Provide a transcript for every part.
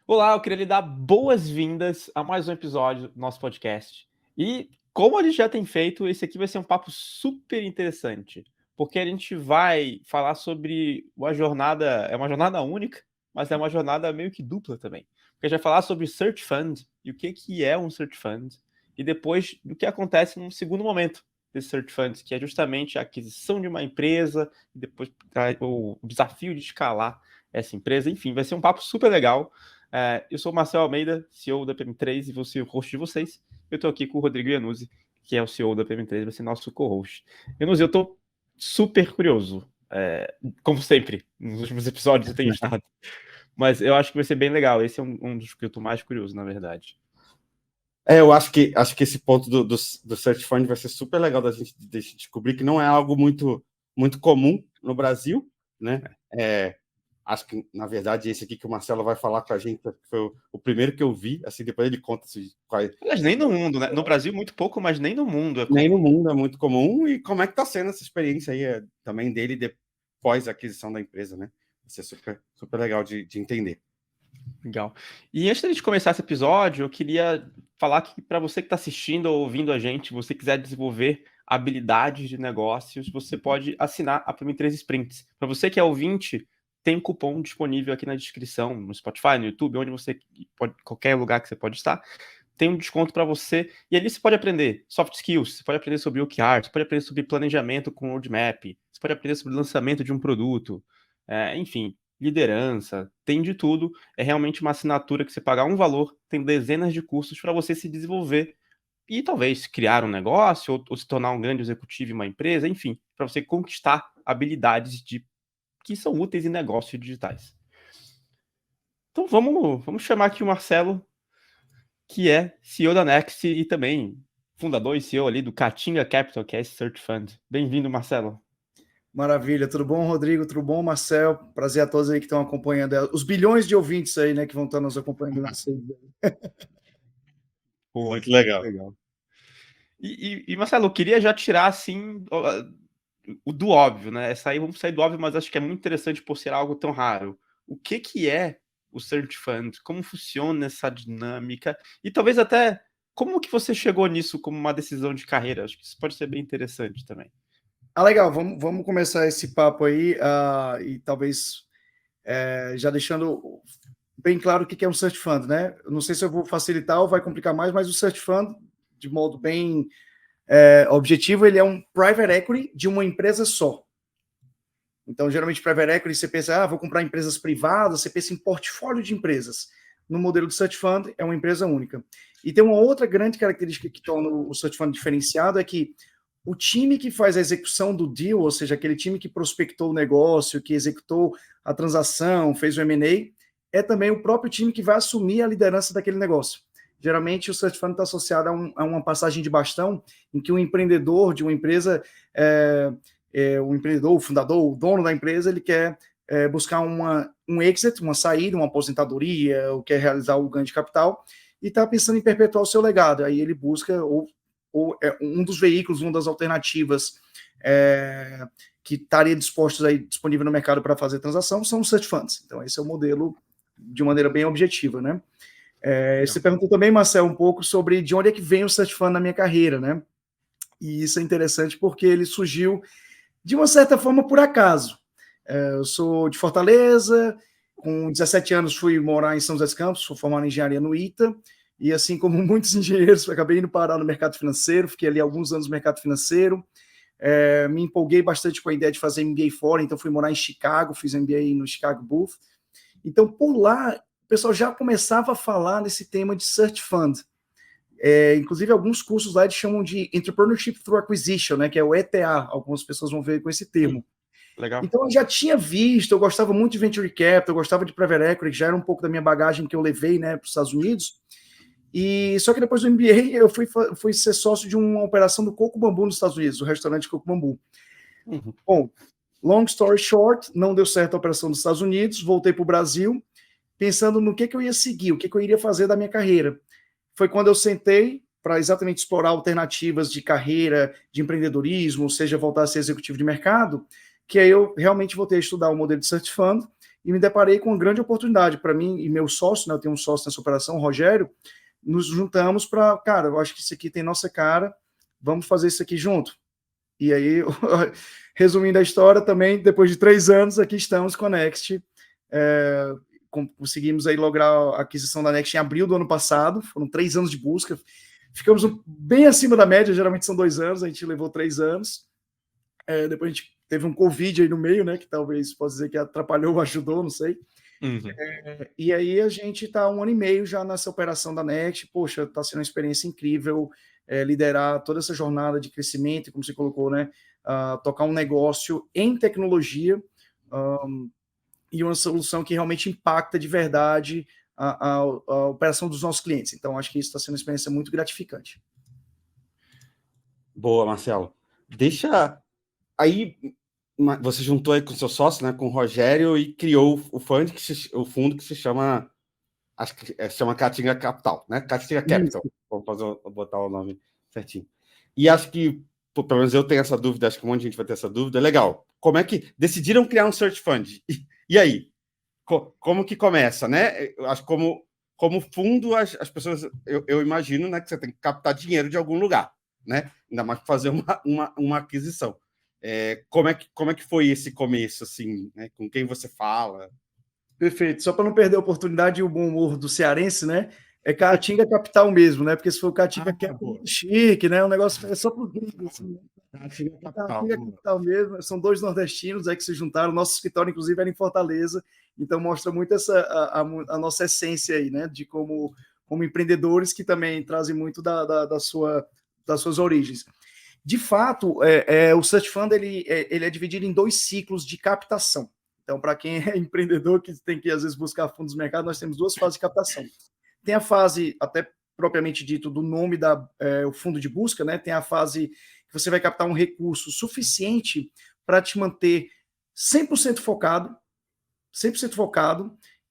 Olá, eu queria lhe dar boas-vindas a mais um episódio do nosso podcast. E como a gente já tem feito, esse aqui vai ser um papo super interessante, porque a gente vai falar sobre é uma jornada única, mas é uma jornada meio que dupla também. Porque a gente vai falar sobre Search Fund e o que é um Search Fund, e depois do que acontece num segundo momento desse Search Fund, que é justamente a aquisição de uma empresa, e depois o desafio de escalar essa empresa. Enfim, vai ser um papo super legal. Eu sou o Marcel Almeida, CEO da PM3 e vou ser o host de vocês. Eu estou aqui com o Rodrigo Iannuzzi, que é o CEO da PM3, vai ser nosso co-host. Iannuzzi, eu estou super curioso, como sempre, nos últimos episódios eu tenho estado. Mas eu acho que vai ser bem legal. Esse é um dos que eu estou mais curioso, na verdade. Eu acho que esse ponto do Search Fund vai ser super legal da gente descobrir que não é algo muito comum no Brasil, né? Acho que, na verdade, esse aqui que o Marcelo vai falar com a gente foi o primeiro que eu vi, assim, depois ele conta Aliás, nem no mundo, né? No Brasil, muito pouco, mas nem no mundo é comum. Nem no mundo é muito comum. E como é que está sendo essa experiência aí também dele depois da aquisição da empresa, né? Vai ser super, super legal de entender. Legal. E antes da gente começar esse episódio, eu queria falar que para você que está assistindo ou ouvindo a gente, você quiser desenvolver habilidades de negócios, você pode assinar a PM3 Sprints. Para você que é ouvinte, tem cupom disponível aqui na descrição, no Spotify, no YouTube, onde você pode, qualquer lugar que você pode estar, tem um desconto para você. E ali você pode aprender soft skills, você pode aprender sobre OKR, você pode aprender sobre planejamento com roadmap, você pode aprender sobre lançamento de um produto, enfim, liderança, tem de tudo. É realmente uma assinatura que você pagar um valor, tem dezenas de cursos para você se desenvolver e talvez criar um negócio ou se tornar um grande executivo em uma empresa, enfim, para você conquistar habilidades que são úteis em negócios digitais. Então vamos chamar aqui o Marcelo, que é CEO da Next e também fundador e CEO ali do Caatinga Capital, que é esse Search Fund. Bem-vindo, Marcelo. Maravilha, tudo bom, Rodrigo? Tudo bom, Marcel? Prazer a todos aí que estão acompanhando, os bilhões de ouvintes aí, né, que vão estar nos acompanhando nessa aí. Muito legal. E Marcelo, eu queria já tirar assim o do óbvio, né? Vamos sair do óbvio, mas acho que é muito interessante por ser algo tão raro. O que é o Search Fund? Como funciona essa dinâmica? E talvez até como que você chegou nisso como uma decisão de carreira? Acho que isso pode ser bem interessante também. Legal, vamos começar esse papo aí, e talvez já deixando bem claro o que é um Search Fund, né? Eu não sei se eu vou facilitar ou vai complicar mais, mas o Search Fund, de modo bem objetivo, ele é um private equity de uma empresa só. Então, geralmente, private equity, você pensa, vou comprar empresas privadas, você pensa em portfólio de empresas. No modelo de Search Fund, é uma empresa única. E tem uma outra grande característica que torna o Search Fund diferenciado, é que o time que faz a execução do deal, ou seja, aquele time que prospectou o negócio, que executou a transação, fez o M&A, é também o próprio time que vai assumir a liderança daquele negócio. Geralmente, o Search Fund está associado a uma passagem de bastão, em que o empreendedor de uma empresa, o empreendedor, o fundador, o dono da empresa, ele quer buscar um exit, uma saída, uma aposentadoria, ou quer realizar o ganho de capital, e está pensando em perpetuar o seu legado. Aí ele busca um dos veículos, uma das alternativas que estaria disponível no mercado para fazer transação são os search funds. Então, esse é o modelo de maneira bem objetiva, né? Você perguntou também, Marcel, um pouco sobre de onde é que vem o search fund na minha carreira, né? E isso é interessante porque ele surgiu, de uma certa forma, por acaso. Eu sou de Fortaleza, com 17 anos fui morar em São José dos Campos, fui formado em engenharia no ITA, e assim como muitos engenheiros, acabei indo parar no mercado financeiro, fiquei ali alguns anos no mercado financeiro, me empolguei bastante com a ideia de fazer MBA fora, então fui morar em Chicago, fiz MBA no Chicago Booth. Então, por lá, o pessoal já começava a falar nesse tema de Search Fund. Inclusive, alguns cursos lá eles chamam de Entrepreneurship Through Acquisition, né, que é o ETA, algumas pessoas vão ver com esse termo. Legal. Então, eu já tinha visto, eu gostava muito de Venture Capital, eu gostava de Private Equity, que já era um pouco da minha bagagem que eu levei, né, para os Estados Unidos. E só que depois do MBA, eu fui ser sócio de uma operação do Coco Bambu nos Estados Unidos, o restaurante Coco Bambu. Uhum. Bom, long story short, não deu certo a operação dos Estados Unidos, voltei para o Brasil, pensando no que eu ia seguir, o que eu iria fazer da minha carreira. Foi quando eu sentei para exatamente explorar alternativas de carreira, de empreendedorismo, ou seja, voltar a ser executivo de mercado, que aí eu realmente voltei a estudar o modelo de Search Fund, e me deparei com uma grande oportunidade para mim e meu sócio, né, eu tenho um sócio nessa operação, o Rogério, nos juntamos para, cara, eu acho que isso aqui tem nossa cara, vamos fazer isso aqui junto. E aí, resumindo a história também, depois de 3 anos, aqui estamos com a Next, conseguimos aí lograr a aquisição da Next em abril do ano passado, foram 3 anos de busca, ficamos bem acima da média, geralmente são 2 anos, a gente levou 3 anos, depois a gente teve um Covid aí no meio, né, que talvez possa dizer que atrapalhou ou ajudou, não sei. Uhum. E aí a gente está 1 ano e meio já nessa operação da Next, poxa, está sendo uma experiência incrível, liderar toda essa jornada de crescimento, como você colocou, né, tocar um negócio em tecnologia, e uma solução que realmente impacta de verdade a operação dos nossos clientes. Então, acho que isso está sendo uma experiência muito gratificante. Boa, Marcelo. Deixa aí, você juntou aí com o seu sócio, né, com o Rogério, e criou o fundo que se chama, acho que chama Caatinga Capital, né? Caatinga Capital. Vamos botar o nome certinho. E acho que, pelo menos eu tenho essa dúvida, acho que um monte de gente vai ter essa dúvida. Legal. Como é que decidiram criar um search fund? E aí? Como que começa, né? Eu acho que como fundo, as pessoas, eu imagino, né, que você tem que captar dinheiro de algum lugar, né? Ainda mais para fazer uma aquisição. Como é que foi esse começo, assim, né? Com quem você fala? Perfeito. Só para não perder a oportunidade e o bom humor do cearense, né? É Caatinga Capital mesmo, né? Porque se for Caatinga Capital, é chique, né? O negócio é só para o gringo, assim. Caatinga Capital mesmo. São 2 nordestinos aí que se juntaram. Nosso escritório, inclusive, era em Fortaleza. Então, mostra muito a nossa essência aí, né? De como empreendedores que também trazem muito das suas origens. De fato, o Search Fund ele é dividido em 2 ciclos de captação. Então, para quem é empreendedor, que tem que, às vezes, buscar fundos do mercado, nós temos 2 fases de captação. Tem a fase, até propriamente dito, do nome o fundo de busca, né? Tem a fase que você vai captar um recurso suficiente para te manter 100% focado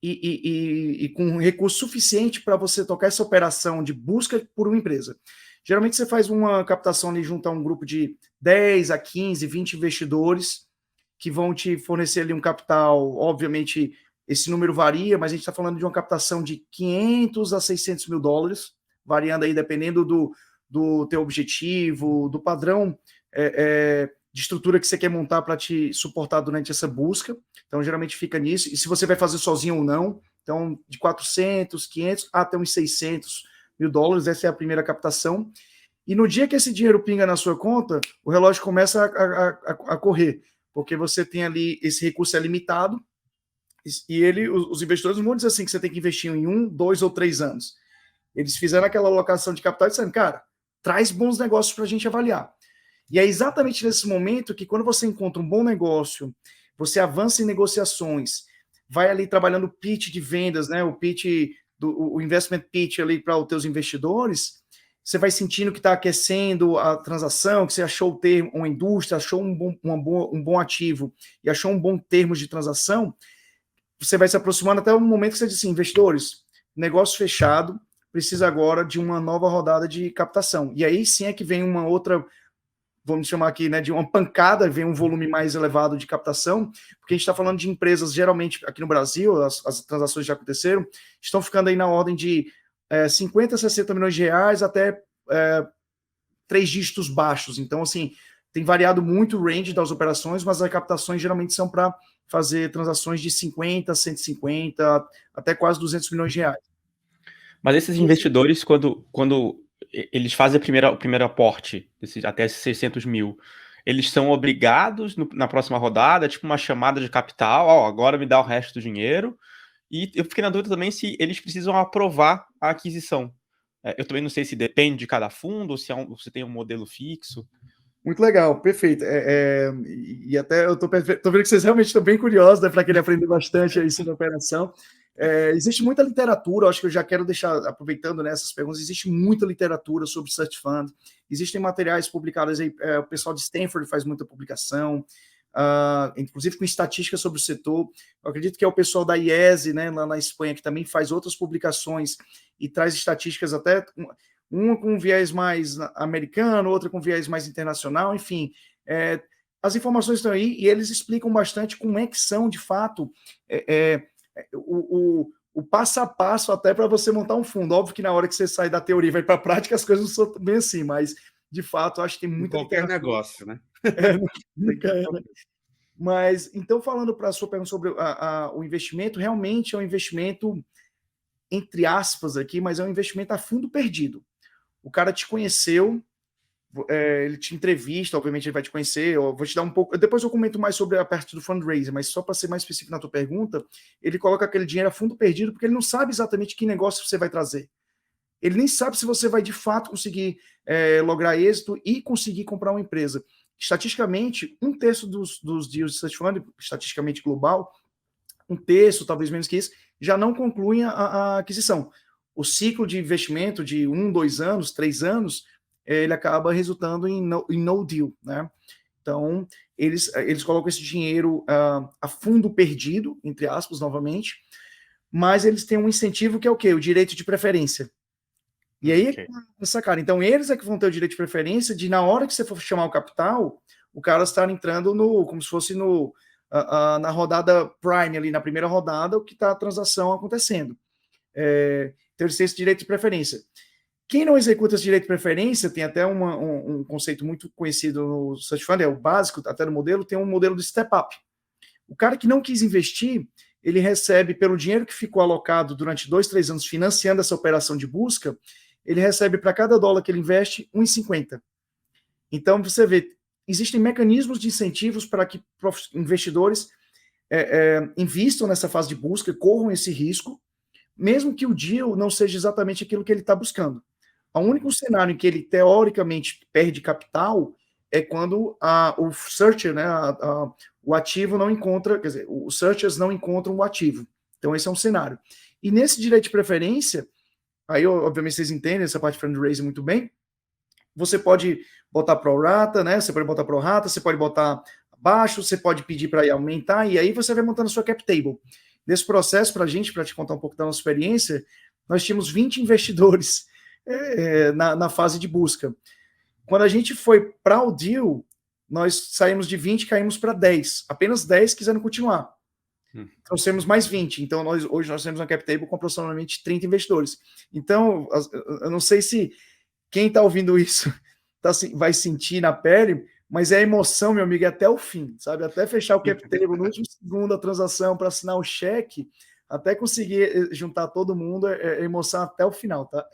e com um recurso suficiente para você tocar essa operação de busca por uma empresa. Geralmente você faz uma captação ali junto a um grupo de 10 a 15, 20 investidores que vão te fornecer ali um capital, obviamente esse número varia, mas a gente está falando de uma captação de 500 a 600 mil dólares, variando aí dependendo do teu objetivo, do padrão de estrutura que você quer montar para te suportar durante essa busca. Então, geralmente fica nisso. E se você vai fazer sozinho ou não, então de 400, 500 até uns 600 mil dólares, essa é a primeira captação. E no dia que esse dinheiro pinga na sua conta, o relógio começa a correr, porque você tem ali, esse recurso é limitado, e os investidores não vão dizer assim que você tem que investir em 1, 2 ou 3 anos. Eles fizeram aquela alocação de capital e disseram, cara, traz bons negócios para a gente avaliar. E é exatamente nesse momento que, quando você encontra um bom negócio, você avança em negociações, vai ali trabalhando o pitch de vendas, né? O pitch, o investment pitch ali para os teus investidores, você vai sentindo que está aquecendo a transação, que você achou o termo, uma indústria, achou um bom ativo e achou um bom termo de transação, você vai se aproximando até o momento que você diz assim, investidores, negócio fechado, precisa agora de uma nova rodada de captação. E aí sim é que vem uma outra, vamos chamar aqui, né, de uma pancada, vem um volume mais elevado de captação, porque a gente está falando de empresas, geralmente, aqui no Brasil, as transações já aconteceram, estão ficando aí na ordem de 50, 60 milhões de reais até 3 dígitos baixos. Então, assim, tem variado muito o range das operações, mas as captações geralmente são para fazer transações de 50, 150, até quase 200 milhões de reais. Mas esses investidores, quando eles fazem o primeiro aporte, até esses 600 mil, eles são obrigados na próxima rodada, tipo uma chamada de capital, agora me dá o resto do dinheiro. E eu fiquei na dúvida também se eles precisam aprovar a aquisição. Eu também não sei se depende de cada fundo, ou se você tem um modelo fixo. Muito legal, perfeito. E até eu tô vendo que vocês realmente estão bem curiosos, né, para querer aprender bastante aí sobre a operação. Existe muita literatura, acho que eu já quero deixar, aproveitando nessas perguntas, existe muita literatura sobre Search Fund, existem materiais publicados aí, o pessoal de Stanford faz muita publicação, inclusive com estatísticas sobre o setor. Eu acredito que é o pessoal da IESE, né, lá na Espanha, que também faz outras publicações e traz estatísticas até... uma com viés mais americano, outra com viés mais internacional, enfim, as informações estão aí e eles explicam bastante como é que são, de fato, o passo a passo até para você montar um fundo. Óbvio que na hora que você sai da teoria e vai para a prática, as coisas não são bem assim, mas, de fato, acho que tem muita qualquer negócio, né? Nunca é, né? Mas, então, falando para a sua pergunta sobre o investimento, realmente é um investimento, entre aspas aqui, mas é um investimento a fundo perdido. O cara te conheceu, ele te entrevista, obviamente ele vai te conhecer, eu vou te dar um pouco, depois eu comento mais sobre a parte do fundraiser, mas só para ser mais específico na tua pergunta, ele coloca aquele dinheiro a fundo perdido porque ele não sabe exatamente que negócio você vai trazer. Ele nem sabe se você vai de fato conseguir lograr êxito e conseguir comprar uma empresa. Estatisticamente, 1/3 dos deals de search fund, estatisticamente global, 1/3, talvez menos que isso, já não concluem a aquisição. O ciclo de investimento de 1, 2 anos, 3 anos, ele acaba resultando em no deal, né? Então, eles colocam esse dinheiro a fundo perdido, entre aspas, novamente, mas eles têm um incentivo que é o quê? O direito de preferência. E aí, essa cara, então eles é que vão ter o direito de preferência de, na hora que você for chamar o capital, o cara estar entrando como se fosse na rodada prime, ali na primeira rodada, o que está a transação acontecendo. Então eles têm esse direito de preferência. Quem não executa esse direito de preferência, tem até um conceito muito conhecido no Search Fund, é o básico, até no modelo, tem um modelo do step-up. O cara que não quis investir, ele recebe, pelo dinheiro que ficou alocado durante 2, 3 anos financiando essa operação de busca, ele recebe para cada dólar que ele investe, 1,50. Então, você vê, existem mecanismos de incentivos para que investidores invistam nessa fase de busca, corram esse risco, mesmo que o deal não seja exatamente aquilo que ele está buscando. O único cenário em que ele, teoricamente, perde capital é quando o searcher, né, o ativo não encontra, quer dizer, os searchers não encontram o ativo. Então, esse é um cenário. E nesse direito de preferência, aí, obviamente, vocês entendem essa parte de fundraising muito bem, você pode botar pro rata, né? Você pode botar pro rata, você pode botar abaixo, você pode pedir para aumentar, e aí você vai montando a sua cap table. Nesse processo, para te contar um pouco da nossa experiência, nós tínhamos 20 investidores na fase de busca. Quando a gente foi para o deal, nós saímos de 20 e caímos para 10. Apenas 10 quiseram continuar. Trouxemos mais 20. Então, hoje nós temos uma cap table com aproximadamente 30 investidores. Então, eu não sei se quem está ouvindo isso vai sentir na pele, mas é a emoção, meu amigo, é até o fim, sabe? Até fechar o cap table no último segundo da transação para assinar o cheque, até conseguir juntar todo mundo, é emoção até o final, tá?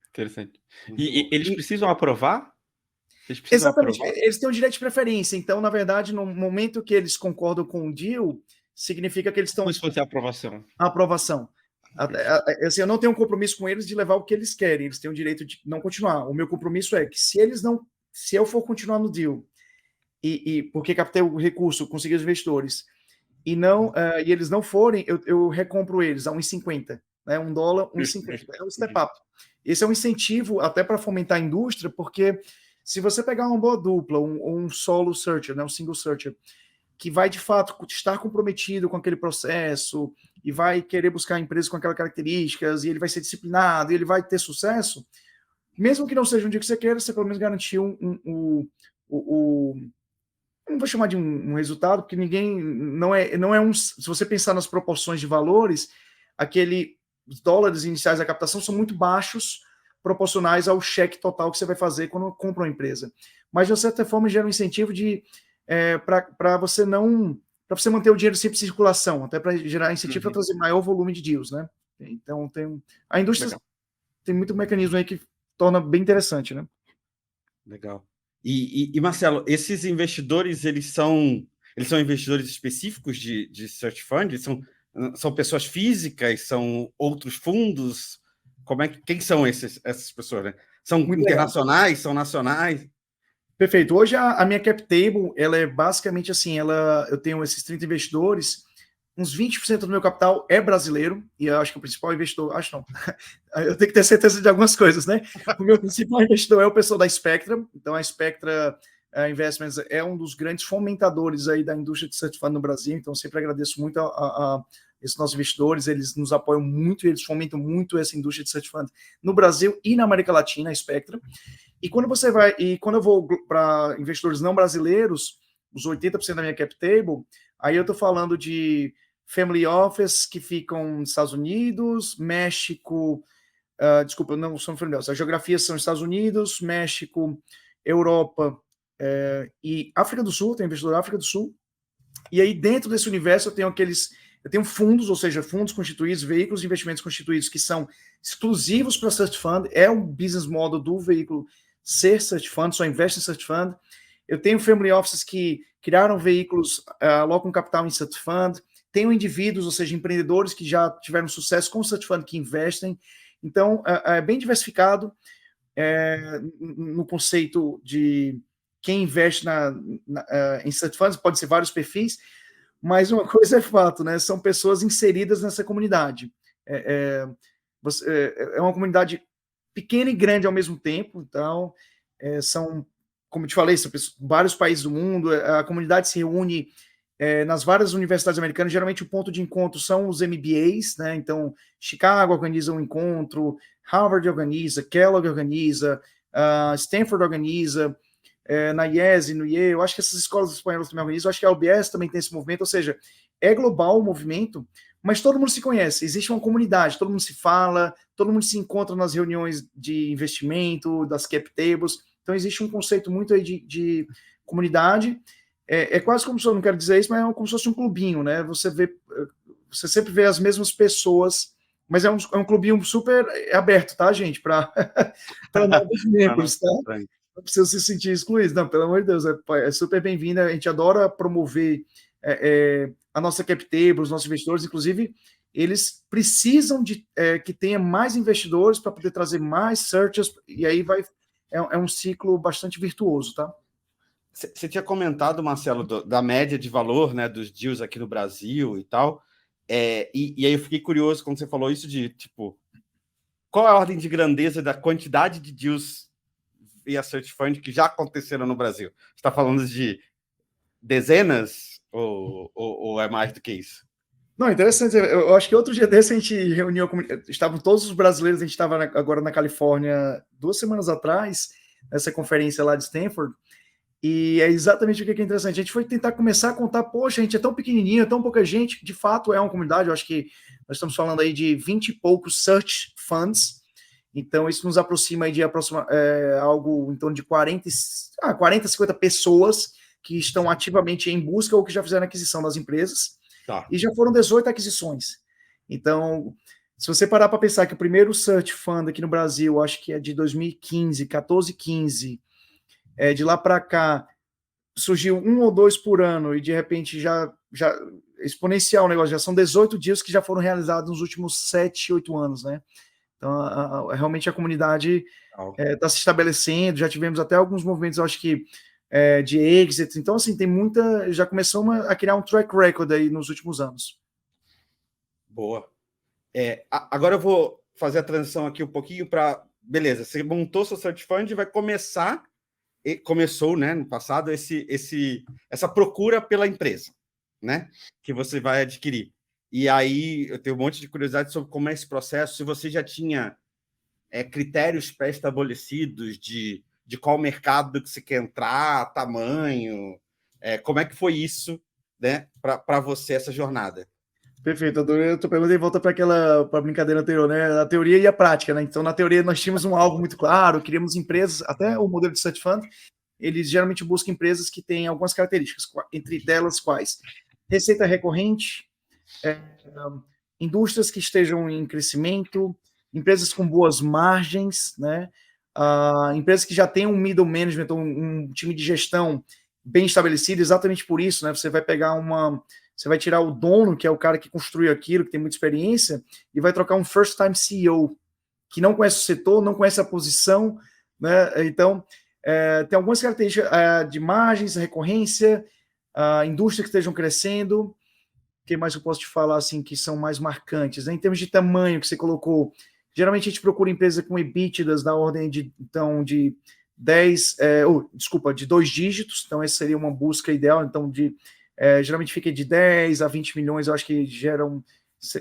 Interessante. E eles precisam aprovar? Exatamente. Eles têm o direito de preferência. Então, na verdade, no momento que eles concordam com o deal, significa que eles estão... Como se fosse a aprovação. A aprovação. Assim, eu não tenho um compromisso com eles de levar o que eles querem. Eles têm o direito de não continuar. O meu compromisso é que se eu for continuar no deal, porque captei o recurso, consegui os investidores, e eles não forem, eu recompro eles a 1,50, né? $1, 1,50. É um step up. Esse é um incentivo até para fomentar a indústria, porque se você pegar uma boa dupla, um solo searcher, né? Um single searcher, que vai de fato estar comprometido com aquele processo e vai querer buscar empresas com aquelas características, e ele vai ser disciplinado, e ele vai ter sucesso, mesmo que não seja um dia que você queira, você pelo menos garantiu não vou chamar de um resultado, porque ninguém, não é se você pensar nas proporções de valores, os dólares iniciais da captação são muito baixos, proporcionais ao cheque total que você vai fazer quando compra uma empresa. Mas, de certa forma, gera um incentivo para você manter o dinheiro sempre em circulação, até para gerar incentivo para trazer maior volume de deals, né? Então, a indústria tem muito mecanismo aí que torna bem interessante, né? Legal. E Marcelo, esses investidores, eles são investidores específicos de search fund? São pessoas físicas? São outros fundos? Quem são essas pessoas, né? São muito internacionais? Legal. São nacionais? Perfeito. Hoje a minha cap table, ela é basicamente assim, eu tenho esses 30 investidores, uns 20% do meu capital é brasileiro, e eu acho que o principal investidor, acho não, eu tenho que ter certeza de algumas coisas, né? O meu principal investidor é o pessoal da Spectra, então a Spectra Investments é um dos grandes fomentadores aí da indústria de search fund no Brasil, então sempre agradeço muito a esses nossos investidores, eles nos apoiam muito, eles fomentam muito essa indústria de search fund no Brasil e na América Latina, a Spectra. E quando eu vou para investidores não brasileiros, os 80% da minha cap table, aí eu estou falando de family office que ficam nos Estados Unidos, México, desculpa, não são family office, as geografias são Estados Unidos, México, Europa e África do Sul, tem investidor da África do Sul, e aí dentro desse universo eu tenho fundos, ou seja, fundos constituídos, veículos de investimentos constituídos que são exclusivos para Search Fund, é o business model do veículo ser Search Fund, só investe em Search Fund. Eu tenho family offices que criaram veículos, alocam capital em Search Fund, tenho indivíduos, ou seja, empreendedores que já tiveram sucesso com o Search Fund que investem. Então, é bem diversificado no conceito de quem investe em Search Funds, pode ser vários perfis, mas uma coisa é fato, né? São pessoas inseridas nessa comunidade. É uma comunidade pequena e grande ao mesmo tempo, então são, como eu te falei, são vários países do mundo, a comunidade se reúne nas várias universidades americanas, geralmente o ponto de encontro são os MBAs, né? Então, Chicago organiza um encontro, Harvard organiza, Kellogg organiza, Stanford organiza, na IESE, no IE, eu acho que essas escolas espanholas também organizam, eu acho que a UBS também tem esse movimento, ou seja, é global o movimento, mas todo mundo se conhece, existe uma comunidade, todo mundo se fala, todo mundo se encontra nas reuniões de investimento, das cap tables, então existe um conceito muito aí de comunidade, quase como se eu não quero dizer isso, mas é como se fosse um clubinho, né? Você sempre vê as mesmas pessoas, mas é um clubinho super aberto, tá, gente? Para novos membros, tá? Não precisa se sentir excluído, não, pelo amor de Deus, é super bem-vindo, a gente adora promover a nossa cap table, os nossos investidores, inclusive, eles precisam que tenha mais investidores para poder trazer mais searchers, e aí é um ciclo bastante virtuoso, tá? Você tinha comentado, Marcelo, da média de valor, né, dos deals aqui no Brasil e tal, e aí eu fiquei curioso quando você falou isso de, tipo, qual é a ordem de grandeza da quantidade de deals via Search Fund que já aconteceram no Brasil? Você está falando de dezenas ou é mais do que isso? Não, interessante. Eu acho que outro dia desse a gente reuniu, estavam todos os brasileiros, a gente estava agora na Califórnia 2 semanas atrás, nessa conferência lá de Stanford, e é exatamente o que é interessante. A gente foi tentar começar a contar, poxa, a gente é tão pequenininho, é tão pouca gente, de fato é uma comunidade, eu acho que nós estamos falando aí de 20 e poucos Search Funds, então isso nos aproxima aí de algo em torno de 40, 50 pessoas que estão ativamente em busca ou que já fizeram aquisição das empresas, e já foram 18 aquisições. Então, se você parar para pensar que o primeiro Search Fund aqui no Brasil, acho que é de 2015, 14, 15, de lá para cá, surgiu 1 ou 2 por ano, e de repente já exponencial o negócio, já são 18 deals que já foram realizados nos últimos 7, 8 anos, né? Então, realmente a comunidade está se estabelecendo, já tivemos até alguns movimentos, eu acho que de exit, então assim, tem muita, já começou a criar um track record aí nos últimos anos. Boa. Agora eu vou fazer a transição aqui um pouquinho para, beleza, você montou seu Search Fund e vai começou, né, no passado, essa procura pela empresa, né, que você vai adquirir. E aí eu tenho um monte de curiosidade sobre como é esse processo, se você já tinha critérios pré-estabelecidos de qual mercado que você quer entrar, tamanho, como é que foi isso, né, para você, essa jornada? Perfeito, adorei a tua pergunta e volta para a brincadeira anterior, né? A teoria e a prática, né? Então, na teoria, nós tínhamos um alvo muito claro, queríamos empresas, até o modelo de Search Fund, eles geralmente buscam empresas que têm algumas características, entre delas quais? Receita recorrente, indústrias que estejam em crescimento, empresas com boas margens, né? Empresas que já têm um middle management, um time de gestão bem estabelecido, exatamente por isso, né? Você vai pegar você vai tirar o dono, que é o cara que construiu aquilo, que tem muita experiência, e vai trocar um first-time CEO, que não conhece o setor, não conhece a posição, né? Então, tem algumas características de margens, recorrência, indústrias que estejam crescendo. O que mais eu posso te falar, assim, que são mais marcantes, né? Em termos de tamanho que você colocou, geralmente a gente procura empresa com EBITDAs da ordem de 2 dígitos, então essa seria uma busca ideal, então geralmente fica de 10 a 20 milhões, eu acho que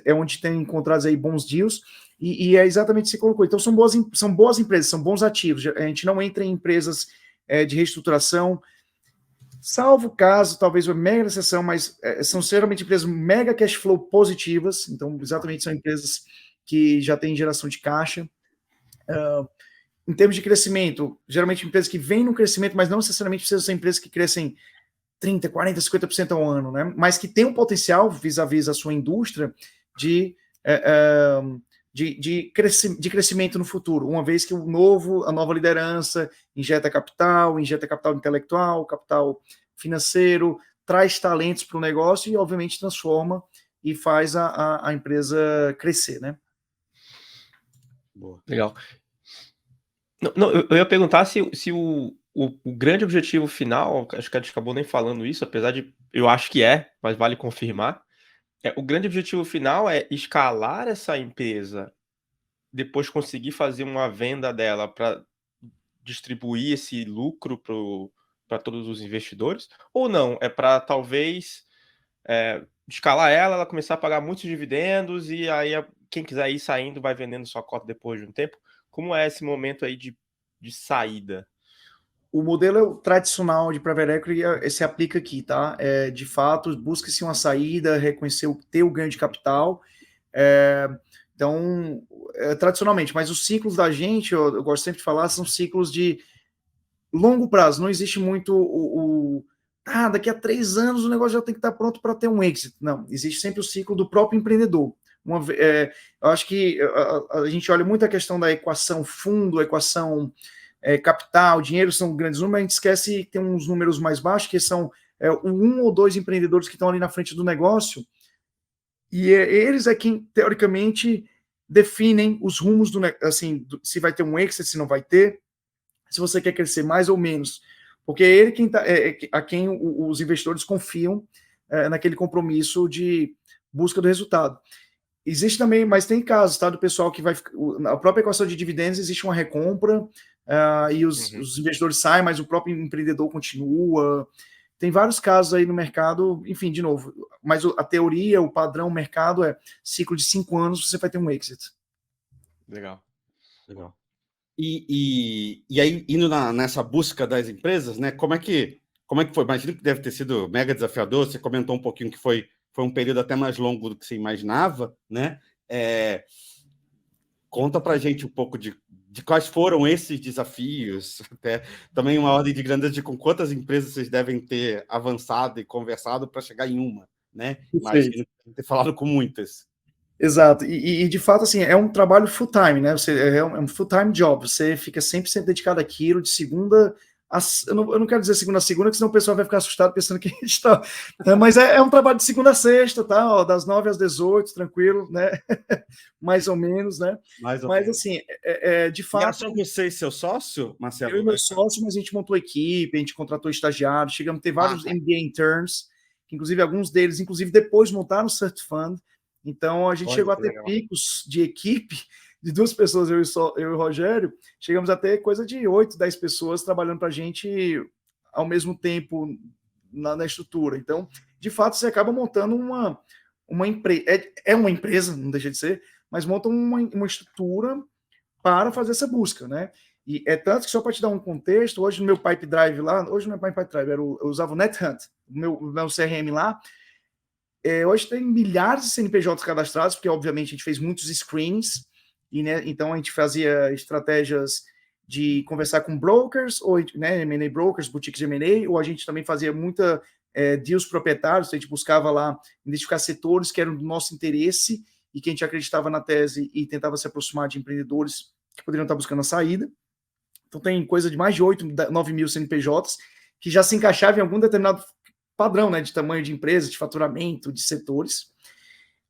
é onde tem encontrados aí bons deals, e é exatamente o que você colocou. Então são boas empresas, são bons ativos, a gente não entra em empresas de reestruturação. salvo caso, talvez uma mega exceção, mas são geralmente empresas mega cash flow positivas, então exatamente são empresas que já têm geração de caixa. Em termos de crescimento, geralmente empresas que vêm no crescimento, mas não necessariamente precisam ser empresas que crescem 30%, 40%, 50% ao ano, né? Mas que tem um potencial, vis-à-vis a sua indústria, de crescimento no futuro, uma vez que a nova liderança injeta capital intelectual, capital financeiro, traz talentos para o negócio e, obviamente, transforma e faz a empresa crescer, né? Boa. Legal. Não, eu ia perguntar se o grande objetivo final, acho que a gente acabou nem falando isso, apesar de eu acho que mas vale confirmar. O grande objetivo final é escalar essa empresa, depois conseguir fazer uma venda dela para distribuir esse lucro para todos os investidores, ou não? É para talvez escalar ela começar a pagar muitos dividendos e aí quem quiser ir saindo vai vendendo sua cota depois de um tempo. Como é esse momento aí de saída? O modelo tradicional de private equity se aplica aqui, tá? De fato, busca-se uma saída, reconhecer ter o ganho de capital. Então, tradicionalmente, mas os ciclos da gente, eu gosto sempre de falar, são ciclos de longo prazo. Não existe muito daqui a 3 anos o negócio já tem que estar pronto para ter um exit. Não, existe sempre o ciclo do próprio empreendedor. Eu acho que a gente olha muito a questão da equação fundo, equação capital, dinheiro, são grandes números, a gente esquece que tem uns números mais baixos, que são 1 ou 2 empreendedores que estão ali na frente do negócio, e eles é quem, teoricamente, definem os rumos assim, se vai ter um exit, se não vai ter, se você quer crescer mais ou menos, porque é ele a quem os investidores confiam naquele compromisso de busca do resultado. Existe também, mas tem casos, tá, do pessoal que vai... Na própria equação de dividendos existe uma recompra, e os investidores saem, mas o próprio empreendedor continua. Tem vários casos aí no mercado, enfim, de novo, mas a teoria, o padrão, o mercado é ciclo de 5 anos, você vai ter um exit. Legal. E aí, indo nessa busca das empresas, né, como é que foi? Imagino que deve ter sido mega desafiador, você comentou um pouquinho que foi um período até mais longo do que você imaginava, né? Conta para a gente um pouco de quais foram esses desafios, até também uma ordem de grandeza de com quantas empresas vocês devem ter avançado e conversado para chegar em uma, né? Imagino ter falado com muitas. Exato, e de fato, assim, é um trabalho full-time, né? É um full-time job, você fica 100% dedicado àquilo, de segunda eu não quero dizer segunda a segunda, porque senão o pessoal vai ficar assustado pensando que a gente está... Mas é um trabalho de segunda a sexta, tá? Ó, das 9 às 18, tranquilo, né? Mais ou menos, né? Mas, assim, de fato... E era só você e seu sócio, Marcelo? Eu e meu sócio, mas a gente montou equipe, a gente contratou estagiários, chegamos a ter vários MBA interns, que inclusive alguns deles, depois montaram o Cert Fund. Então, a gente chegou a ter picos de equipe de 2 pessoas, eu e o Rogério, chegamos a ter coisa de 8, 10 pessoas trabalhando para a gente ao mesmo tempo na estrutura. Então, de fato, você acaba montando uma empresa. É uma empresa, não deixa de ser, mas monta uma estrutura para fazer essa busca, né? E é tanto que, só para te dar um contexto, hoje no meu Pipe Drive lá, hoje não é Pipe Drive, eu usava o NetHunt, o meu CRM lá. Hoje tem milhares de CNPJs cadastrados, porque, obviamente, a gente fez muitos screenings, e, né, então a gente fazia estratégias de conversar com brokers, ou né, M&A brokers, boutiques de M&A, ou a gente também fazia muita deals proprietários, a gente buscava lá identificar setores que eram do nosso interesse e que a gente acreditava na tese e tentava se aproximar de empreendedores que poderiam estar buscando a saída. Então tem coisa de mais de 8, 9 mil CNPJs que já se encaixavam em algum determinado padrão, né, de tamanho de empresa, de faturamento, de setores.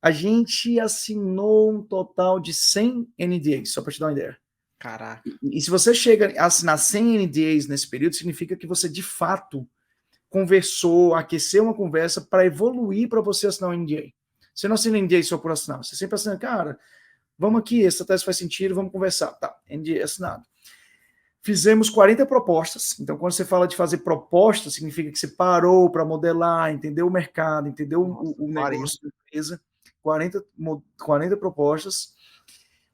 A gente assinou um total de 100 NDAs, só para te dar uma ideia. Caraca. E se você chega a assinar 100 NDAs nesse período, significa que você, de fato, conversou, aqueceu uma conversa para evoluir para você assinar um NDA. Você não assina NDA só por assinar, você sempre assina, cara, vamos aqui, essa tese faz sentido, vamos conversar. Tá, NDA assinado. Fizemos 40 propostas. Então, quando você fala de fazer propostas, significa que você parou para modelar, entendeu o mercado, entendeu o negócio da empresa. 40 propostas.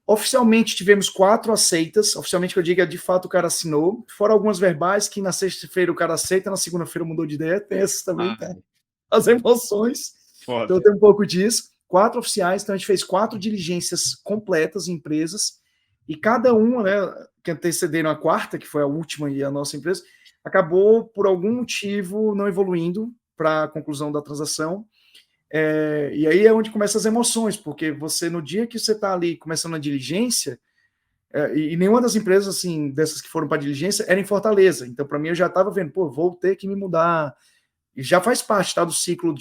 Oficialmente tivemos 4 aceitas, oficialmente que eu digo é de fato o cara assinou, fora algumas verbais que na sexta-feira o cara aceita, na segunda-feira mudou de ideia, tem essas também, tá? As emoções, então tem um pouco disso. 4 oficiais, então a gente fez 4 diligências completas em empresas, e cada uma, né, que antecederam a quarta, que foi a última e a nossa empresa, acabou por algum motivo não evoluindo para a conclusão da transação. E aí é onde começam as emoções, porque você, no dia que você está ali começando a diligência, e nenhuma das empresas, assim, dessas que foram para diligência, era em Fortaleza. Então, para mim, eu já estava vendo, pô, vou ter que me mudar. E já faz parte, tá, do ciclo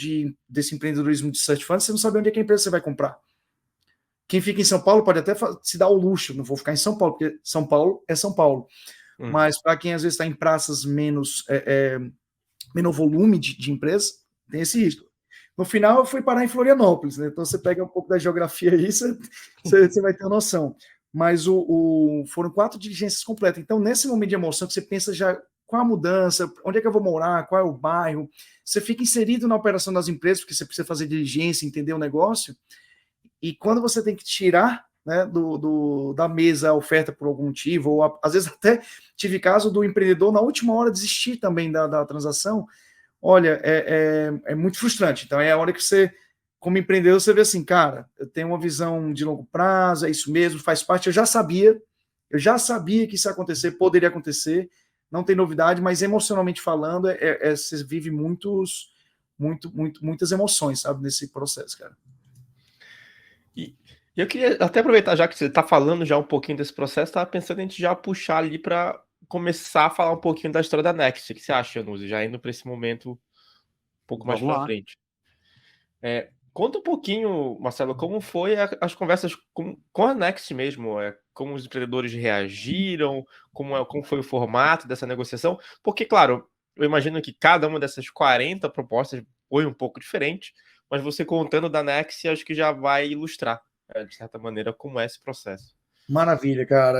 desse empreendedorismo de search fund, você não sabe onde é que a empresa você vai comprar. Quem fica em São Paulo pode até se dar o luxo, não vou ficar em São Paulo, porque São Paulo é São Paulo. Mas para quem às vezes está em praças menos volume de empresas, tem esse risco. No final, eu fui parar em Florianópolis, né? Então você pega um pouco da geografia aí, você vai ter noção. Mas foram 4 diligências completas. Então, nesse momento de emoção, que você pensa já qual a mudança, onde é que eu vou morar, qual é o bairro, você fica inserido na operação das empresas, porque você precisa fazer diligência, entender o negócio, e quando você tem que tirar, né, da mesa a oferta por algum motivo, ou às vezes até tive caso do empreendedor na última hora desistir também da transação. Olha, é muito frustrante. Então, é a hora que você, como empreendedor, você vê assim, cara, eu tenho uma visão de longo prazo, é isso mesmo, faz parte. Eu já sabia que isso ia acontecer, poderia acontecer, não tem novidade, mas emocionalmente falando, você vive muitas emoções, sabe, nesse processo, cara. E eu queria até aproveitar, já que você está falando já um pouquinho desse processo, estava pensando em a gente já puxar ali para começar a falar um pouquinho da história da Next. O que você acha, Januzzi? Já indo para esse momento um pouco mais para frente. Conta um pouquinho, Marcelo, como foi as conversas com a Next mesmo, como os empreendedores reagiram, como foi o formato dessa negociação, porque, claro, eu imagino que cada uma dessas 40 propostas foi um pouco diferente, mas você contando da Next, acho que já vai ilustrar, de certa maneira, como é esse processo. Maravilha, cara.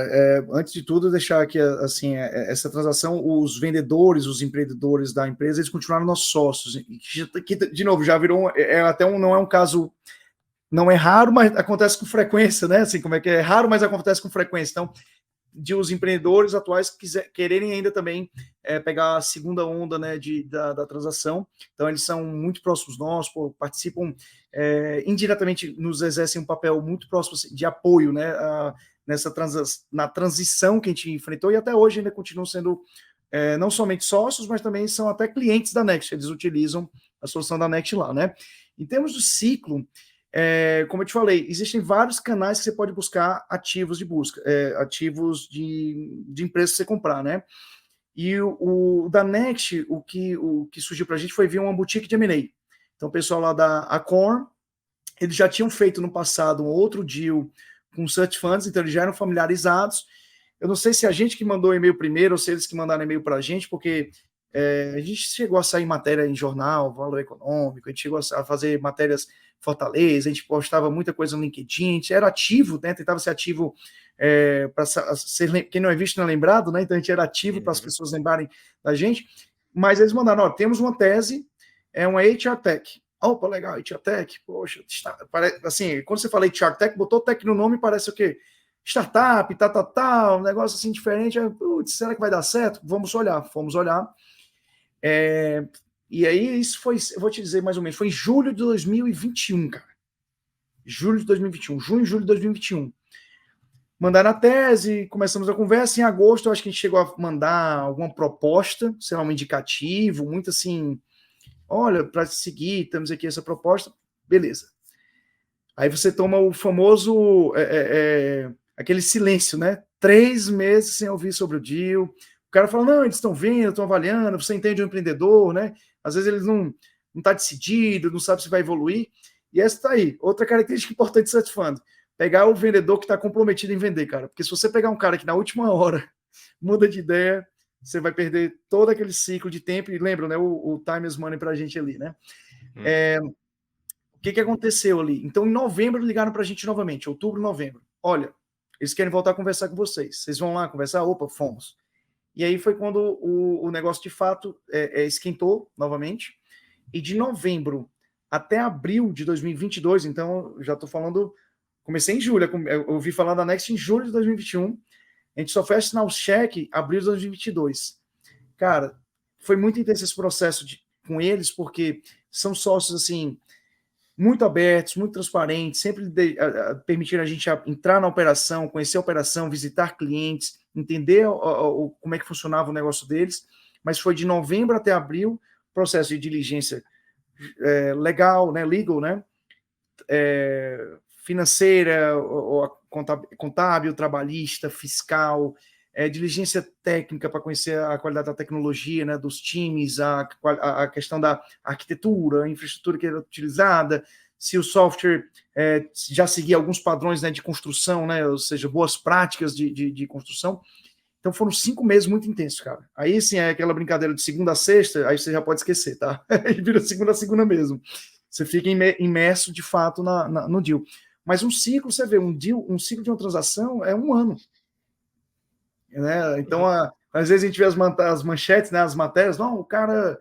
Antes de tudo, deixar aqui, assim, essa transação, os vendedores, os empreendedores da empresa, eles continuaram nossos sócios. Que, de novo, já virou, não é um caso, não é raro, mas acontece com frequência, né? Assim, como é que é raro, mas acontece com frequência. Então, de os empreendedores atuais quererem ainda também pegar a segunda onda, né, da transação. Então, eles são muito próximos nós, participam indiretamente, nos exercem um papel muito próximo de apoio, né, na transição que a gente enfrentou, e até hoje ainda continuam sendo não somente sócios, mas também são até clientes da Next, eles utilizam a solução da Next lá, né? Em termos do ciclo, como eu te falei, existem vários canais que você pode buscar ativos de busca, ativos de empresas que você comprar, né? E o da Next, o que surgiu para a gente foi via uma boutique de M&A. Então, o pessoal lá da Acorn, eles já tinham feito no passado um outro deal com search funds, então eles já eram familiarizados. Eu não sei se a gente que mandou e-mail primeiro ou se eles que mandaram e-mail para a gente, porque a gente chegou a sair matéria em jornal, Valor Econômico, a gente chegou a fazer matérias Fortaleza, a gente postava muita coisa no LinkedIn, a gente era ativo, né? Tentava ser ativo para ser, quem não é visto não é lembrado, né? Então a gente era ativo para as pessoas lembrarem da gente, mas eles mandaram, ó, temos uma tese, uma HR Tech. Opa, legal, HR Tech, poxa, assim, quando você fala HR Tech, botou Tech no nome, parece o quê? Startup, um negócio assim diferente. Putz, será que vai dar certo? Vamos olhar. Fomos olhar. E aí, isso foi, eu vou te dizer mais ou menos, foi em julho de 2021, cara. Junho, julho de 2021. Mandaram a tese, começamos a conversa. Em agosto, eu acho que a gente chegou a mandar alguma proposta, sei lá, um indicativo, muito assim, olha, para seguir, temos aqui essa proposta, beleza. Aí você toma o famoso, aquele silêncio, né? 3 meses sem ouvir sobre o deal. O cara fala, não, eles estão vendo, estão avaliando, você entende o empreendedor, né? Às vezes eles não está decidido, não sabe se vai evoluir. E essa está aí. Outra característica importante de search fund, pegar o vendedor que está comprometido em vender, cara. Porque se você pegar um cara que na última hora muda de ideia, você vai perder todo aquele ciclo de tempo. E lembra, né? O time is money para a gente ali, né? O que aconteceu ali? Então, em novembro, ligaram para a gente novamente, outubro, novembro. Olha, eles querem voltar a conversar com vocês. Vocês vão lá conversar? Opa, fomos. E aí foi quando o negócio, de fato, esquentou novamente. E de novembro até abril de 2022, então, já estou falando Comecei em julho, eu ouvi falar da Next em julho de 2021, a gente só foi assinar o cheque em abril de 2022. Cara, foi muito intenso esse processo com eles, porque são sócios, assim, muito abertos, muito transparentes, sempre permitindo a gente entrar na operação, conhecer a operação, visitar clientes, entender como é que funcionava o negócio deles, mas foi de novembro até abril, processo de diligência legal, né, legal, né, financeira, contábil, trabalhista, fiscal, diligência técnica para conhecer a qualidade da tecnologia, né, dos times, a questão da arquitetura, a infraestrutura que era utilizada, se o software já seguia alguns padrões, né, de construção, né, ou seja, boas práticas de construção. Então foram 5 meses muito intensos, cara. Aí sim é aquela brincadeira de segunda a sexta, aí você já pode esquecer, tá? Aí vira segunda a segunda mesmo. Você fica imerso de fato no deal. Mas um ciclo, você vê, um ciclo de uma transação é 1 ano. Né? Então, às vezes a gente vê as manchetes, né, as matérias, não, o cara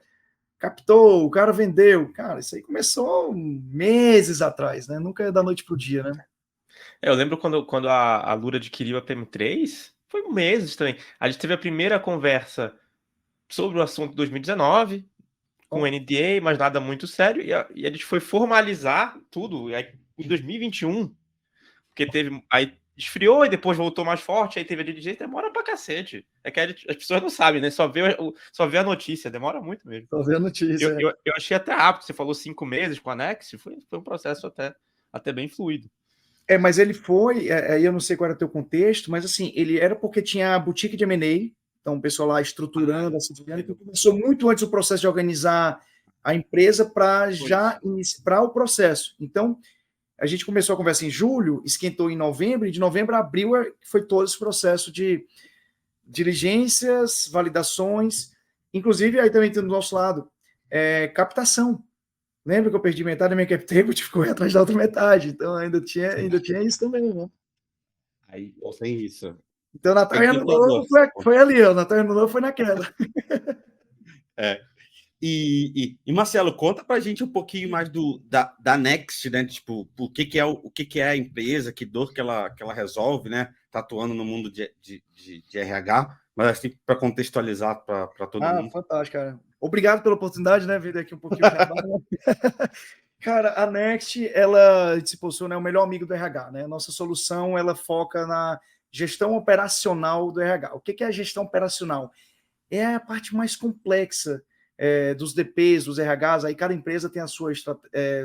captou, o cara vendeu. Cara, isso aí começou meses atrás, né? Nunca é da noite pro dia, né? Eu lembro quando a Lura adquiriu a PM3, foi meses também. A gente teve a primeira conversa sobre o assunto em 2019, com o NDA, mas nada muito sério, e a gente foi formalizar tudo em 2021, porque aí esfriou e depois voltou mais forte, aí teve a diligência, demora pra cacete. É que as pessoas não sabem, né? Só vê a notícia, demora muito mesmo. Só vê a notícia. Eu achei até rápido, você falou 5 meses com a Next, foi um processo até bem fluido. Mas ele foi, aí eu não sei qual era o teu contexto, mas assim, ele era porque tinha a boutique de M&A, então o pessoal lá estruturando, assim, então começou muito antes o processo de organizar a empresa para para o processo. Então, a gente começou a conversa em julho, esquentou em novembro, e de novembro a abril foi todo esse processo de diligências, validações, inclusive aí também tem do nosso lado, captação. Lembra que eu perdi metade da minha cap table, tive que correr atrás da outra metade. Então ainda tinha isso também, né? Aí, tem isso. Então Natal e Ano Novo foi ali, ó. Natal e Ano Novo foi naquela. E Marcelo, conta pra gente um pouquinho mais da Next, né? Tipo, o que é a empresa, que dor que ela resolve, né? Tá atuando no mundo de RH, mas assim, para contextualizar para todo mundo. Fantástico, cara. Obrigado pela oportunidade, né? Vir aqui um pouquinho. Cara, a Next, ela se posiciona, é o melhor amigo do RH, né? Nossa solução, ela foca na gestão operacional do RH. O que é a gestão operacional? É a parte mais complexa dos DPs, dos RHs, aí cada empresa tem a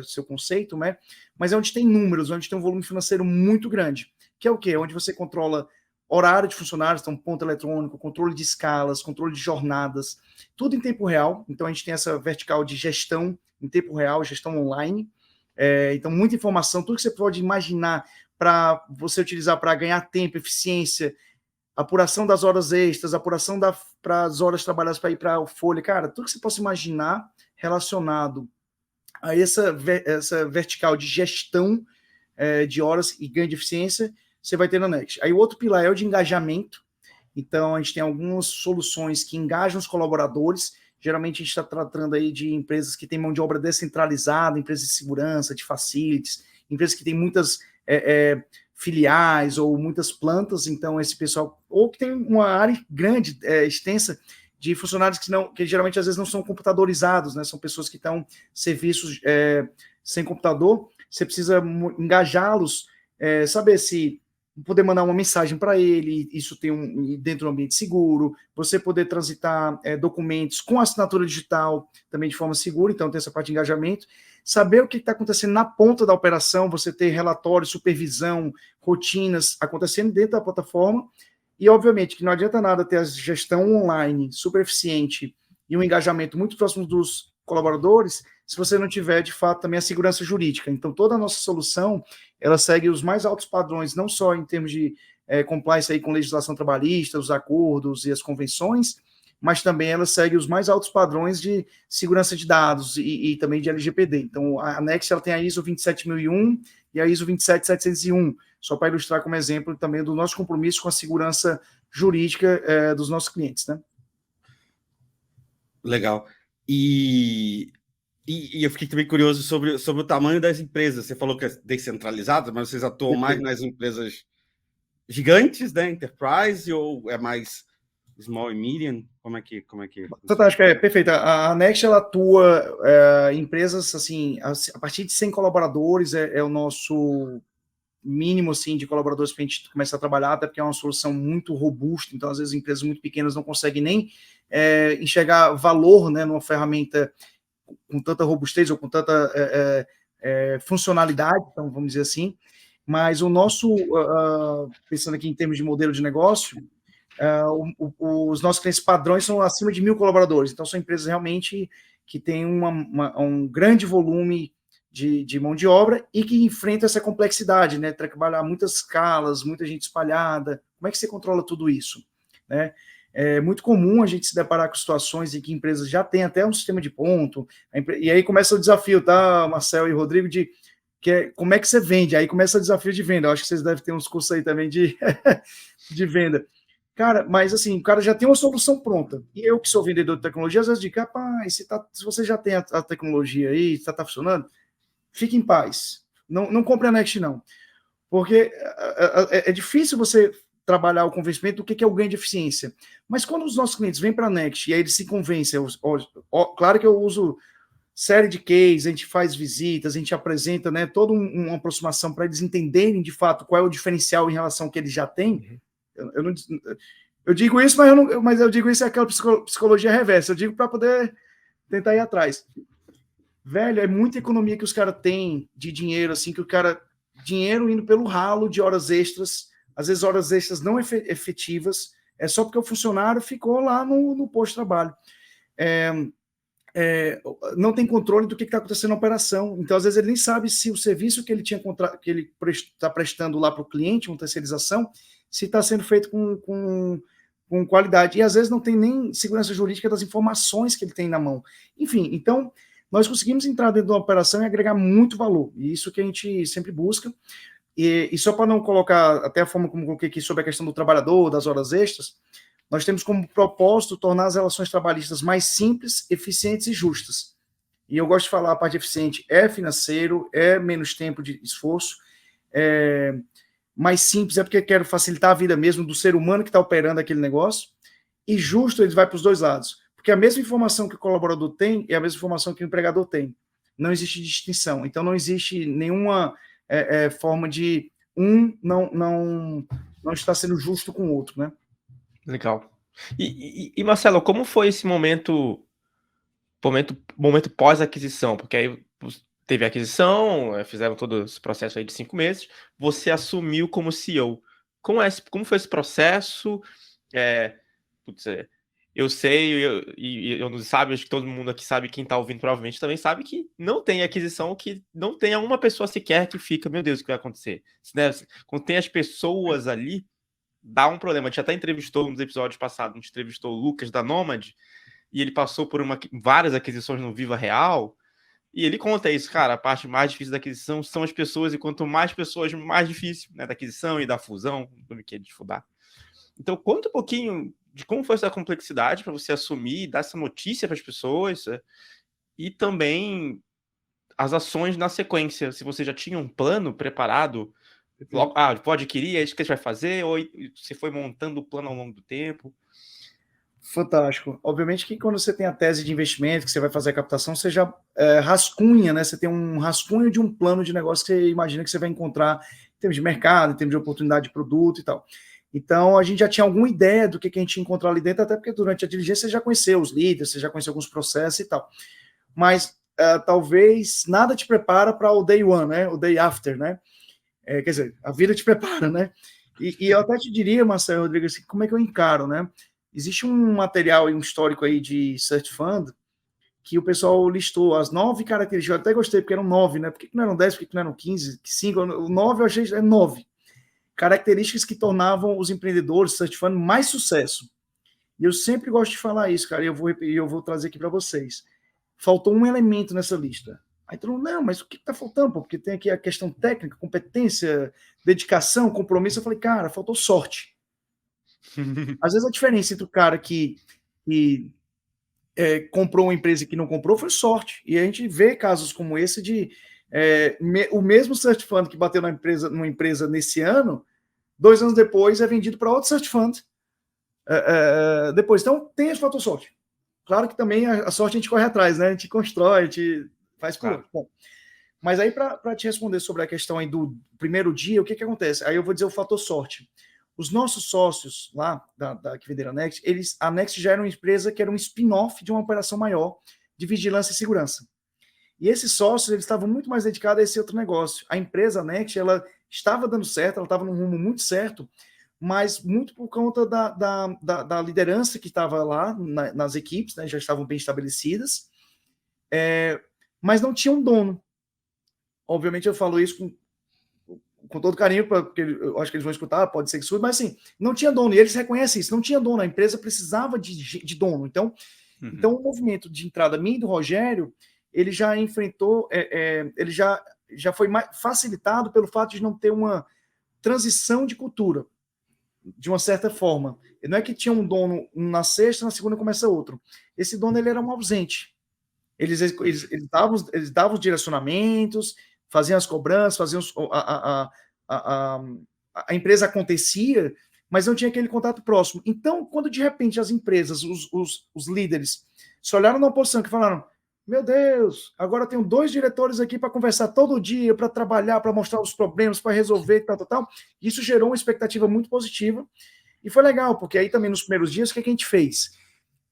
seu conceito, né? Mas é onde tem números, onde tem um volume financeiro muito grande, que é o quê? Onde você controla horário de funcionários, então ponto eletrônico, controle de escalas, controle de jornadas, tudo em tempo real. Então a gente tem essa vertical de gestão em tempo real, gestão online. Então muita informação, tudo que você pode imaginar para você utilizar para ganhar tempo, eficiência, apuração das horas extras, apuração para as horas trabalhadas para ir para o folha, cara, tudo que você possa imaginar relacionado a essa vertical de gestão de horas e ganho de eficiência, você vai ter na Next. Aí o outro pilar é o de engajamento. Então, a gente tem algumas soluções que engajam os colaboradores. Geralmente, a gente está tratando aí de empresas que têm mão de obra descentralizada, empresas de segurança, de facilities, empresas que têm muitas filiais ou muitas plantas. Então, esse pessoal, ou que tem uma área grande, extensa, de funcionários que geralmente às vezes não são computadorizados, né? São pessoas que estão serviços sem computador. Você precisa engajá-los, saber se poder mandar uma mensagem para ele, isso tem dentro do ambiente seguro, você poder transitar documentos com assinatura digital também de forma segura, então tem essa parte de engajamento, saber o que está acontecendo na ponta da operação, você ter relatórios, supervisão, rotinas acontecendo dentro da plataforma, e obviamente que não adianta nada ter a gestão online super eficiente e um engajamento muito próximo dos colaboradores, se você não tiver, de fato, também a segurança jurídica. Então, toda a nossa solução, ela segue os mais altos padrões, não só em termos de compliance aí com legislação trabalhista, os acordos e as convenções, mas também ela segue os mais altos padrões de segurança de dados e também de LGPD. Então, a Next ela tem a ISO 27001 e a ISO 27701, só para ilustrar como exemplo também do nosso compromisso com a segurança jurídica dos nossos clientes, né? Legal. E E eu fiquei também curioso sobre o tamanho das empresas. Você falou que é descentralizado, mas vocês atuam mais nas empresas gigantes, né? Enterprise, ou é mais small e medium? Como é que... Fantástico, perfeito. A Next, ela atua em empresas, assim, a partir de 100 colaboradores, é o nosso mínimo, assim, de colaboradores para a gente começar a trabalhar, até porque é uma solução muito robusta, então, às vezes, empresas muito pequenas não conseguem nem enxergar valor, né, numa ferramenta com tanta robustez ou com tanta funcionalidade, então, vamos dizer assim. Mas o nosso, pensando aqui em termos de modelo de negócio, os nossos clientes padrões são acima de 1.000 colaboradores, então são empresas realmente que têm um grande volume de mão de obra e que enfrentam essa complexidade, né? Trabalhar muitas escalas, muita gente espalhada. Como é que você controla tudo isso, né? É muito comum a gente se deparar com situações em que empresas já têm até um sistema de ponto, e aí começa o desafio, tá, Marcel e Rodrigo, como é que você vende? Aí começa o desafio de venda. Eu acho que vocês devem ter uns cursos aí também de venda. Cara, mas assim, o cara já tem uma solução pronta. E eu, que sou vendedor de tecnologia, às vezes digo, rapaz, se você já tem a tecnologia aí, está funcionando, fique em paz. Não compre a Next, não. Porque é difícil você trabalhar o convencimento do que é o ganho de eficiência. Mas quando os nossos clientes vêm para a Next e aí eles se convencem, claro que eu uso série de cases, a gente faz visitas, a gente apresenta, né, toda uma aproximação para eles entenderem de fato qual é o diferencial em relação ao que eles já têm. Eu digo isso, mas eu digo isso é aquela psicologia reversa. Eu digo para poder tentar ir atrás. Velho, é muita economia que os caras têm de dinheiro, assim, dinheiro indo pelo ralo de horas extras, às vezes horas extras não efetivas, é só porque o funcionário ficou lá no posto de trabalho. Não tem controle do que está acontecendo na operação. Então, às vezes, ele nem sabe se o serviço que ele está prestando lá para o cliente, uma terceirização, se está sendo feito com qualidade. E, às vezes, não tem nem segurança jurídica das informações que ele tem na mão. Enfim, então, nós conseguimos entrar dentro da operação e agregar muito valor. E isso que a gente sempre busca. E só para não colocar, até a forma como coloquei aqui sobre a questão do trabalhador, das horas extras, nós temos como propósito tornar as relações trabalhistas mais simples, eficientes e justas. E eu gosto de falar, a parte eficiente é financeiro, é menos tempo de esforço, mais simples é porque quero facilitar a vida mesmo do ser humano que está operando aquele negócio, e justo ele vai para os dois lados, porque a mesma informação que o colaborador tem é a mesma informação que o empregador tem. Não existe distinção, então não existe nenhuma forma de não estar sendo justo com o outro, né? Legal. E Marcelo, como foi esse momento pós-aquisição? Porque aí teve a aquisição, fizeram todo esse processo aí de 5 meses, você assumiu como CEO. Como foi esse processo? Eu sei, eu não sabe, acho que todo mundo aqui sabe, quem está ouvindo provavelmente também sabe que não tem aquisição, que não tenha uma pessoa sequer que fica, meu Deus, o que vai acontecer? Quando tem as pessoas ali, dá um problema. A gente até entrevistou nos episódios passados, a gente entrevistou o Lucas da Nomad, e ele passou por várias aquisições no Viva Real, e ele conta isso, cara, a parte mais difícil da aquisição são as pessoas, e quanto mais pessoas, mais difícil, né, da aquisição e da fusão, do que de fudar. Então, conta um pouquinho de como foi essa complexidade para você assumir e dar essa notícia para as pessoas, e também as ações na sequência, se você já tinha um plano preparado, logo, pode adquirir, é isso que a gente vai fazer, ou você foi montando o plano ao longo do tempo? Fantástico. Obviamente que quando você tem a tese de investimento, que você vai fazer a captação, você já rascunha, né? Você tem um rascunho de um plano de negócio que você imagina que você vai encontrar em termos de mercado, em termos de oportunidade de produto e tal. Então, a gente já tinha alguma ideia do que a gente ia encontrar ali dentro, até porque durante a diligência você já conheceu os líderes, você já conheceu alguns processos e tal. Mas talvez nada te prepara para o day one, né? O day after, né? Quer dizer, a vida te prepara, né? E eu até te diria, Marcelo Rodrigues, assim, como é que eu encaro, né? Existe um material e um histórico aí de Search Fund que o pessoal listou as 9 características. Eu até gostei, porque eram 9, né? Por que não eram 10? Por que não eram 15? 5? O 9 eu achei 9 características que tornavam os empreendedores Search Fund mais sucesso. E eu sempre gosto de falar isso, cara, e eu vou trazer aqui para vocês. Faltou um elemento nessa lista. Aí todo mundo, não, mas o que está faltando? Porque tem aqui a questão técnica, competência, dedicação, compromisso. Eu falei, cara, faltou sorte. Às vezes a diferença entre o cara que comprou uma empresa que não comprou, foi sorte. E a gente vê casos como esse de o mesmo search fund que bateu numa empresa nesse ano, 2 anos depois é vendido para outro search fund. Depois, então, tem esse fator sorte. Claro que também a sorte a gente corre atrás, né? A gente constrói, a gente faz por outro. Bom, mas aí, para te responder sobre a questão aí do primeiro dia, o que acontece? Aí eu vou dizer o fator sorte. Os nossos sócios lá, que venderam a Next, a Next já era uma empresa que era um spin-off de uma operação maior de vigilância e segurança. E esses sócios, eles estavam muito mais dedicados a esse outro negócio. A empresa, a Next, ela estava dando certo, ela estava num rumo muito certo, mas muito por conta da liderança que estava lá nas equipes, né, já estavam bem estabelecidas, mas não tinha um dono. Obviamente eu falo isso com todo carinho, porque eu acho que eles vão escutar, pode ser que surja, mas assim, não tinha dono, e eles reconhecem isso, não tinha dono, a empresa precisava de dono. Então, então o movimento de entrada minha e do Rogério, ele já enfrentou, ele já foi facilitado pelo fato de não ter uma transição de cultura, de uma certa forma. Não é que tinha um dono na sexta, na segunda começa outro. Esse dono, ele era um ausente. Eles davam os direcionamentos, faziam as cobranças, faziam a empresa acontecia, mas não tinha aquele contato próximo. Então, quando de repente as empresas, os líderes, se olharam numa posição que falaram: meu Deus, agora tenho 2 diretores aqui para conversar todo dia, para trabalhar, para mostrar os problemas, para resolver, tal. Isso gerou uma expectativa muito positiva e foi legal, porque aí também nos primeiros dias, o que a gente fez?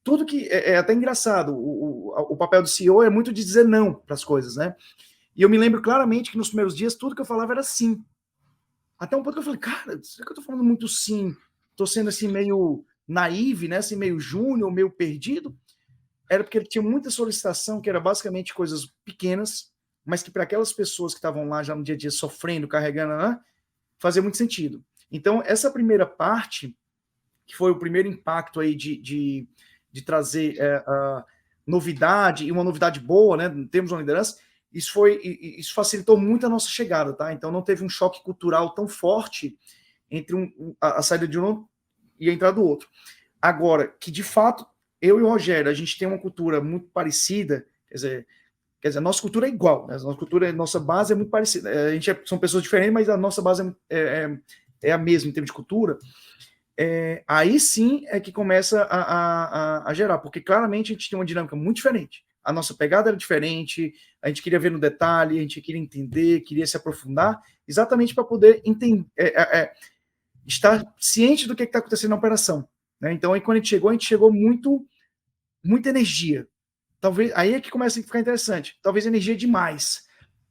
Tudo que é até engraçado, o papel do CEO é muito de dizer não para as coisas, né? E eu me lembro claramente que nos primeiros dias tudo que eu falava era sim. Até um ponto que eu falei: cara, será que eu tô falando muito sim? Tô sendo assim meio naive, né? Assim, meio júnior, meio perdido. Era porque ele tinha muita solicitação, que era basicamente coisas pequenas, mas que para aquelas pessoas que estavam lá já no dia a dia sofrendo, carregando, né, fazia muito sentido. Então, essa primeira parte, que foi o primeiro impacto aí de trazer novidade, e uma novidade boa, né? Temos uma liderança, isso facilitou muito a nossa chegada, tá? Então não teve um choque cultural tão forte entre a saída de um e a entrada do outro. Agora, que de fato, eu e o Rogério, a gente tem uma cultura muito parecida, quer dizer, a nossa cultura é igual, né? Nossa base é muito parecida. A gente são pessoas diferentes, mas a nossa base é a mesma em termos de cultura. Aí sim é que começa a gerar, porque claramente a gente tem uma dinâmica muito diferente. A nossa pegada era diferente, a gente queria ver no detalhe, a gente queria entender, queria se aprofundar, exatamente para poder entender, estar ciente do que está acontecendo na operação. Né? Então, aí, quando a gente chegou muita energia. Talvez aí é que começa a ficar interessante. Talvez energia demais.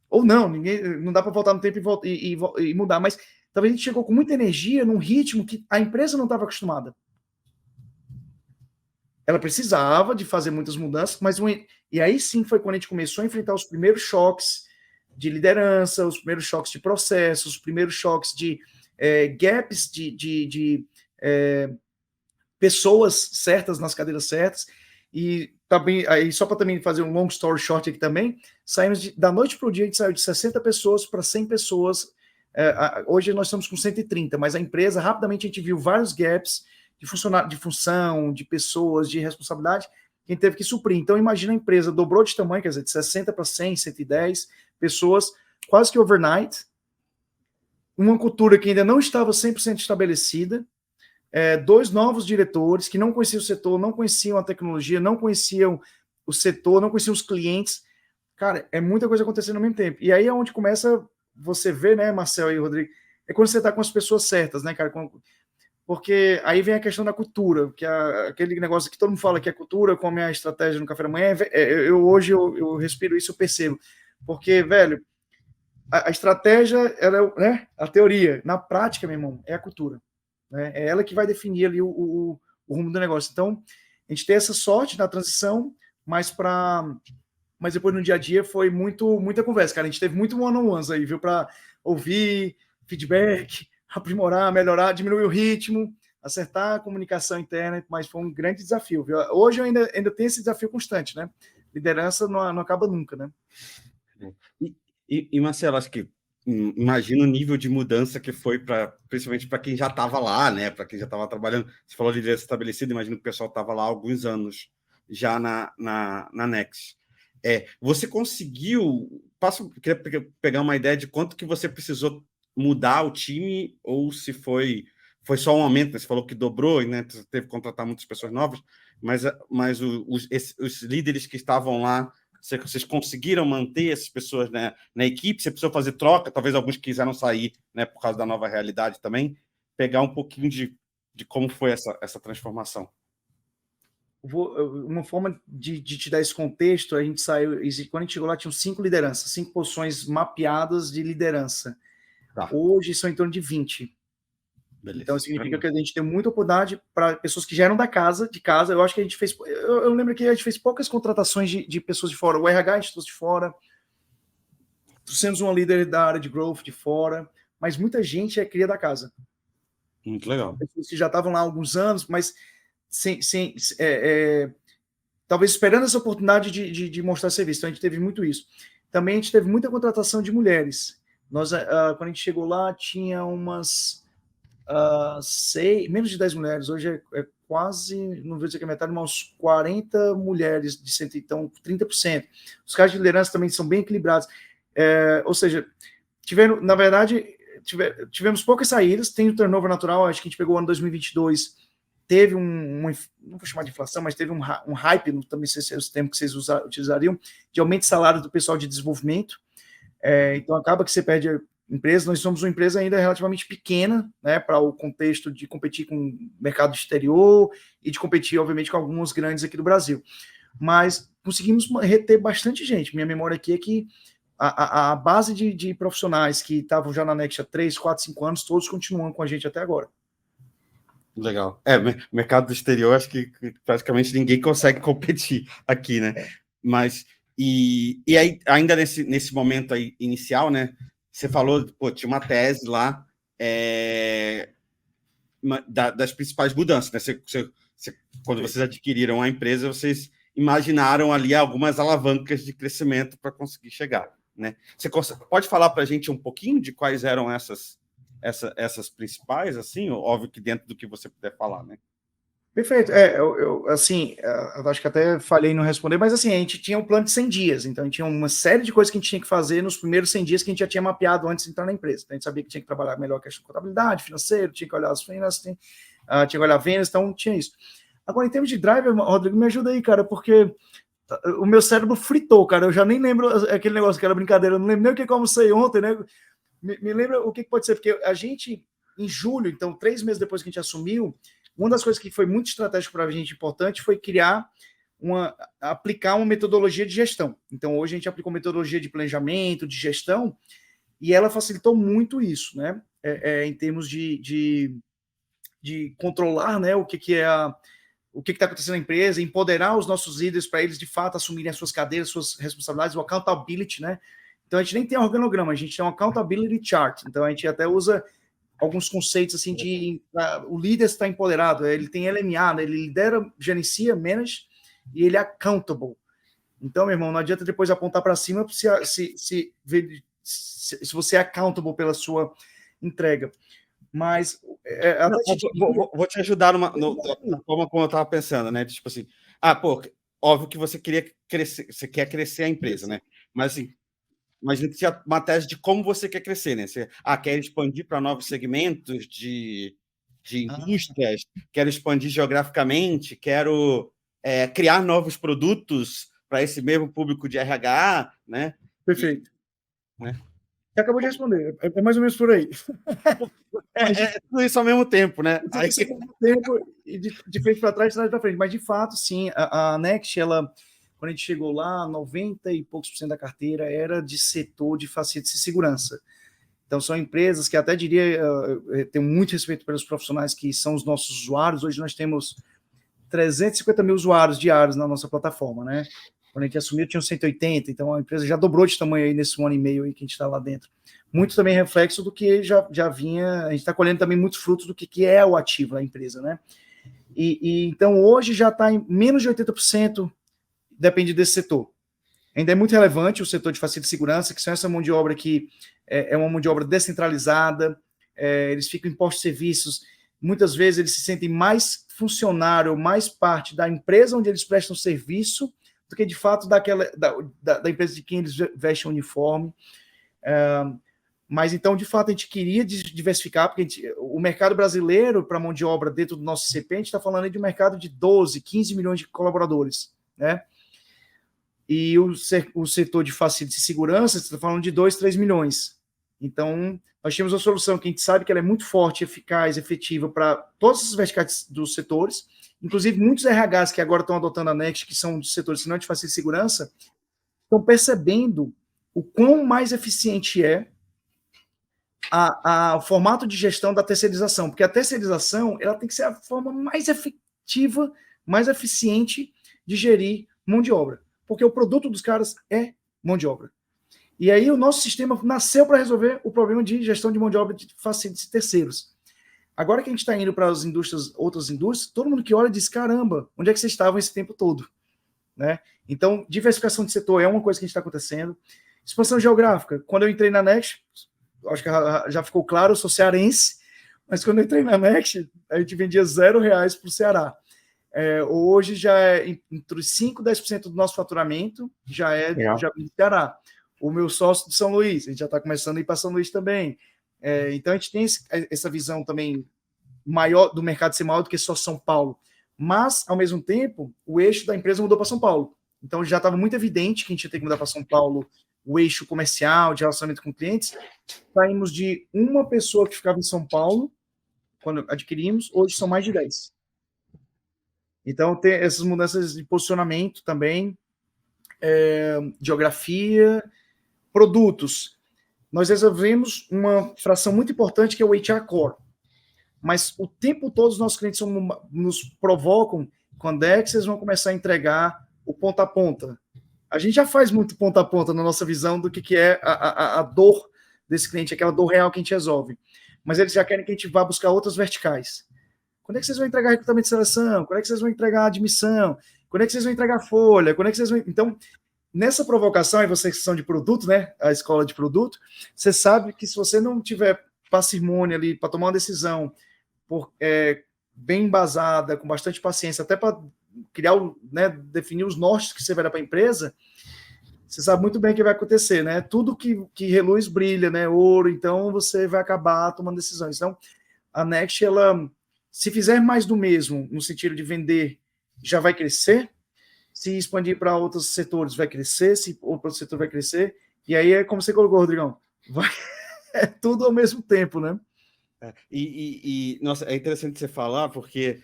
Ou não, não dá para voltar no tempo e mudar, mas talvez a gente chegou com muita energia num ritmo que a empresa não estava acostumada. Ela precisava de fazer muitas mudanças, e aí sim foi quando a gente começou a enfrentar os primeiros choques de liderança, os primeiros choques de processos, os primeiros choques de gaps de pessoas certas nas cadeiras certas. E também, aí, só para também fazer um long story short aqui também, saímos da noite para o dia, a gente saiu de 60 pessoas para 100 pessoas. Hoje nós estamos com 130, mas a empresa, rapidamente a gente viu vários gaps de função, de pessoas, de responsabilidade, que a gente teve que suprir. Então, imagina a empresa dobrou de tamanho, quer dizer, de 60 para 100, 110 pessoas, quase que overnight, uma cultura que ainda não estava 100% estabelecida, 2 novos diretores que não conheciam o setor, não conheciam a tecnologia, não conheciam o setor, não conheciam os clientes. Cara, é muita coisa acontecendo ao mesmo tempo. E aí é onde começa você ver, né, Marcel e Rodrigo, é quando você está com as pessoas certas, né, cara? Porque aí vem a questão da cultura, que aquele negócio que todo mundo fala que é cultura, como é a estratégia no café da manhã, hoje eu respiro isso, eu percebo. Porque, velho, a estratégia, ela né, a teoria. Na prática, meu irmão, é a cultura. Né? É ela que vai definir ali o rumo do negócio. Então, a gente tem essa sorte na transição, mas depois no dia a dia foi muita conversa, cara. A gente teve muito one-on-ones aí, viu? Para ouvir, feedback, aprimorar, melhorar, diminuir o ritmo, acertar a comunicação interna, mas foi um grande desafio, viu? Hoje eu ainda tenho esse desafio constante, né? Liderança não acaba nunca, né? E Marcelo, acho que imagina o nível de mudança que foi principalmente para quem já estava lá, né? Para quem já estava trabalhando. Você falou de liderança estabelecida, imagino que o pessoal estava lá há alguns anos já na Next. Você conseguiu... Queria pegar uma ideia de quanto que você precisou mudar o time, ou se foi só um aumento, né? Você falou que dobrou, né? Você teve que contratar muitas pessoas novas, mas os líderes que estavam lá, vocês conseguiram manter essas pessoas, né, na equipe? Você precisou fazer troca, talvez alguns quiseram sair, né, por causa da nova realidade também. Pegar um pouquinho de como foi essa transformação. Uma forma de te dar esse contexto, a gente saiu, quando a gente chegou lá, tinham 5 lideranças, 5 posições mapeadas de liderança. Tá. Hoje são em torno de 20. Beleza. Então, significa que a gente tem muita oportunidade para pessoas que já eram de casa. Eu acho que a gente fez... Eu lembro que a gente fez poucas contratações de pessoas de fora. O RH a gente trouxe de fora. Trouxemos uma líder da área de growth de fora. Mas muita gente é cria da casa. Muito legal. Pessoas que já estavam lá há alguns anos, mas talvez esperando essa oportunidade de mostrar serviço. Então, a gente teve muito isso. Também a gente teve muita contratação de mulheres. Nós, quando a gente chegou lá, tinha umas... menos de 10 mulheres, hoje é quase, não vou dizer que é metade, mas uns 40 mulheres, então 30%. Os casos de liderança também são bem equilibrados. Ou seja, na verdade, tivemos poucas saídas, tem o turnover natural, acho que a gente pegou o ano 2022, teve não vou chamar de inflação, mas teve um hype, também sei se é o termo que vocês utilizariam, de aumento de salário do pessoal de desenvolvimento. Então acaba que você perde empresa. Nós somos uma empresa ainda relativamente pequena, né, para o contexto de competir com o mercado exterior e de competir, obviamente, com alguns grandes aqui do Brasil. Mas conseguimos reter bastante gente. Minha memória aqui é que a base de profissionais que estavam já na Next há 3, 4, 5 anos, todos continuam com a gente até agora. Legal. Mercado exterior, acho que praticamente ninguém consegue competir aqui, né? Mas, e aí, ainda nesse momento aí inicial, né? Você falou, tinha uma tese lá das principais mudanças, né? Quando vocês adquiriram a empresa, vocês imaginaram ali algumas alavancas de crescimento para conseguir chegar, né? Você pode falar para a gente um pouquinho de quais eram essas principais, assim? Óbvio que dentro do que você puder falar, né? Perfeito. Eu acho que até falhei em não responder, mas assim, a gente tinha um plano de 100 dias, então a gente tinha uma série de coisas que a gente tinha que fazer nos primeiros 100 dias que a gente já tinha mapeado antes de entrar na empresa. Então, a gente sabia que tinha que trabalhar melhor a questão de contabilidade, financeiro, tinha que olhar as finanças, tinha que olhar vendas, então tinha isso. Agora, em termos de driver, Rodrigo, me ajuda aí, cara, porque o meu cérebro fritou, cara, eu já nem lembro aquele negócio, aquela brincadeira, eu não lembro nem o que eu almocei ontem, né? Me lembra o que pode ser, porque a gente, em julho, então 3 meses depois que a gente assumiu, uma das coisas que foi muito estratégico para a gente importante foi aplicar uma metodologia de gestão. Então, hoje a gente aplicou metodologia de planejamento, de gestão, e ela facilitou muito isso, né? Em termos de controlar, né, o que está acontecendo na empresa, empoderar os nossos líderes para eles, de fato, assumirem as suas cadeiras, suas responsabilidades, o accountability, né? Então, a gente nem tem organograma, a gente tem um accountability chart. Então, a gente até usa alguns conceitos assim o líder está empoderado, ele tem LMA, né? Ele lidera, gerencia, manage e ele é accountable. Então, meu irmão, não adianta depois apontar para cima se você é accountable pela sua entrega. Mas vou te ajudar na forma como eu estava pensando, né? Tipo assim, óbvio que você queria crescer, você quer crescer a empresa, né? Mas assim, imagina que tinha uma tese de como você quer crescer, né? Você quer expandir para novos segmentos de indústrias, quero expandir geograficamente, quero criar novos produtos para esse mesmo público de RH, né? Perfeito. Né? Você acabou de responder, é mais ou menos por aí. Tudo isso ao mesmo tempo, né? Tudo isso ao mesmo tempo, e de frente para trás, de trás para frente. Mas, de fato, sim, a Next, ela... Quando a gente chegou lá, 90 e poucos % da carteira era de setor de facilities e segurança. Então, são empresas que até diria, tenho muito respeito pelos profissionais que são os nossos usuários. Hoje nós temos 350 mil usuários diários na nossa plataforma, né? Quando a gente assumiu, tinham 180, então a empresa já dobrou de tamanho aí nesse 1 ano e meio aí que a gente está lá dentro. Muito também reflexo do que já vinha, a gente está colhendo também muitos frutos do que é o ativo da empresa, né? Então, hoje já está em menos de 80%, depende desse setor. Ainda é muito relevante o setor de facilidade de segurança, que são essa mão de obra que é uma mão de obra descentralizada, eles ficam em postos de serviços muitas vezes eles se sentem mais funcionário, mais parte da empresa onde eles prestam serviço, do que de fato da empresa de quem eles vestem o uniforme. Mas então, de fato, a gente queria diversificar, porque o mercado brasileiro para mão de obra dentro do nosso CP, a gente está falando aí de um mercado de 12, 15 milhões de colaboradores, né? E o setor de facilidade e segurança, você está falando de 2, 3 milhões. Então, nós temos uma solução que a gente sabe que ela é muito forte, eficaz, efetiva para todos os verticais dos setores, inclusive muitos RHs que agora estão adotando a Next, que são de setores não de facilidade e segurança, estão percebendo o quão mais eficiente é o formato de gestão da terceirização, porque a terceirização ela tem que ser a forma mais efetiva, mais eficiente de gerir mão de obra, porque o produto dos caras é mão de obra. E aí o nosso sistema nasceu para resolver o problema de gestão de mão de obra de facilities terceiros. Agora que a gente está indo para as indústrias, outras indústrias, todo mundo que olha diz, caramba, onde é que vocês estavam esse tempo todo? Né? Então, diversificação de setor é uma coisa que a gente está acontecendo. Expansão geográfica. Quando eu entrei na Next, acho que já ficou claro, eu sou cearense, mas quando eu entrei na Next, a gente vendia R$0 para o Ceará. Hoje já é entre 5% e 10% do nosso faturamento, já vem do Ceará. O meu sócio de São Luís, a gente já está começando a ir para São Luís também. Então a gente tem essa visão também maior do mercado ser maior do que só São Paulo. Mas, ao mesmo tempo, o eixo da empresa mudou para São Paulo. Então já estava muito evidente que a gente ia ter que mudar para São Paulo o eixo comercial, de relacionamento com clientes. Saímos de uma pessoa que ficava em São Paulo, quando adquirimos, hoje são mais de 10. Então, tem essas mudanças de posicionamento também, geografia, produtos. Nós resolvemos uma fração muito importante, que é o HR Core. Mas o tempo todo os nossos clientes nos provocam quando é que vocês vão começar a entregar o ponta a ponta. A gente já faz muito ponta a ponta na nossa visão do que é a dor desse cliente, aquela dor real que a gente resolve. Mas eles já querem que a gente vá buscar outras verticais. Quando é que vocês vão entregar recrutamento de seleção? Quando é que vocês vão entregar admissão? Quando é que vocês vão entregar folha? Quando é que vocês vão... Então, nessa provocação, e vocês que são de produto, né? A escola de produto, você sabe que se você não tiver parcimônia ali para tomar uma decisão bem embasada, com bastante paciência, até para criar, né, definir os nortes que você vai dar para a empresa, você sabe muito bem o que vai acontecer, né? Tudo que reluz brilha, né? Ouro, então você vai acabar tomando decisões. Então, a Next, ela, se fizer mais do mesmo, no sentido de vender, já vai crescer. Se expandir para outros setores, vai crescer. Se outro setor vai crescer. E aí é como você colocou, Rodrigão. É tudo ao mesmo tempo, né? Nossa, é interessante você falar, porque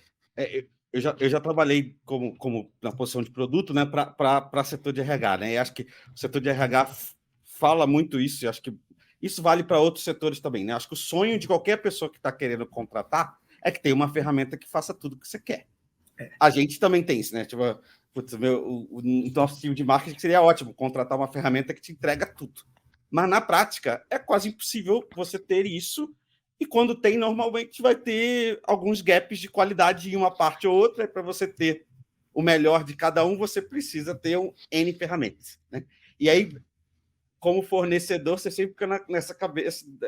eu já trabalhei como na posição de produto, né, para setor de RH, né? E acho que o setor de RH fala muito isso, e acho que isso vale para outros setores também, né? Acho que o sonho de qualquer pessoa que está querendo contratar é que tenha uma ferramenta que faça tudo o que você quer. A gente também tem isso, né? Tipo, putz, o nosso time de marketing seria ótimo contratar uma ferramenta que te entrega tudo. Mas, na prática, é quase impossível você ter isso. E quando tem, normalmente vai ter alguns gaps de qualidade em uma parte ou outra. E para você ter o melhor de cada um, você precisa ter N ferramentas, né? E aí, como fornecedor, você sempre fica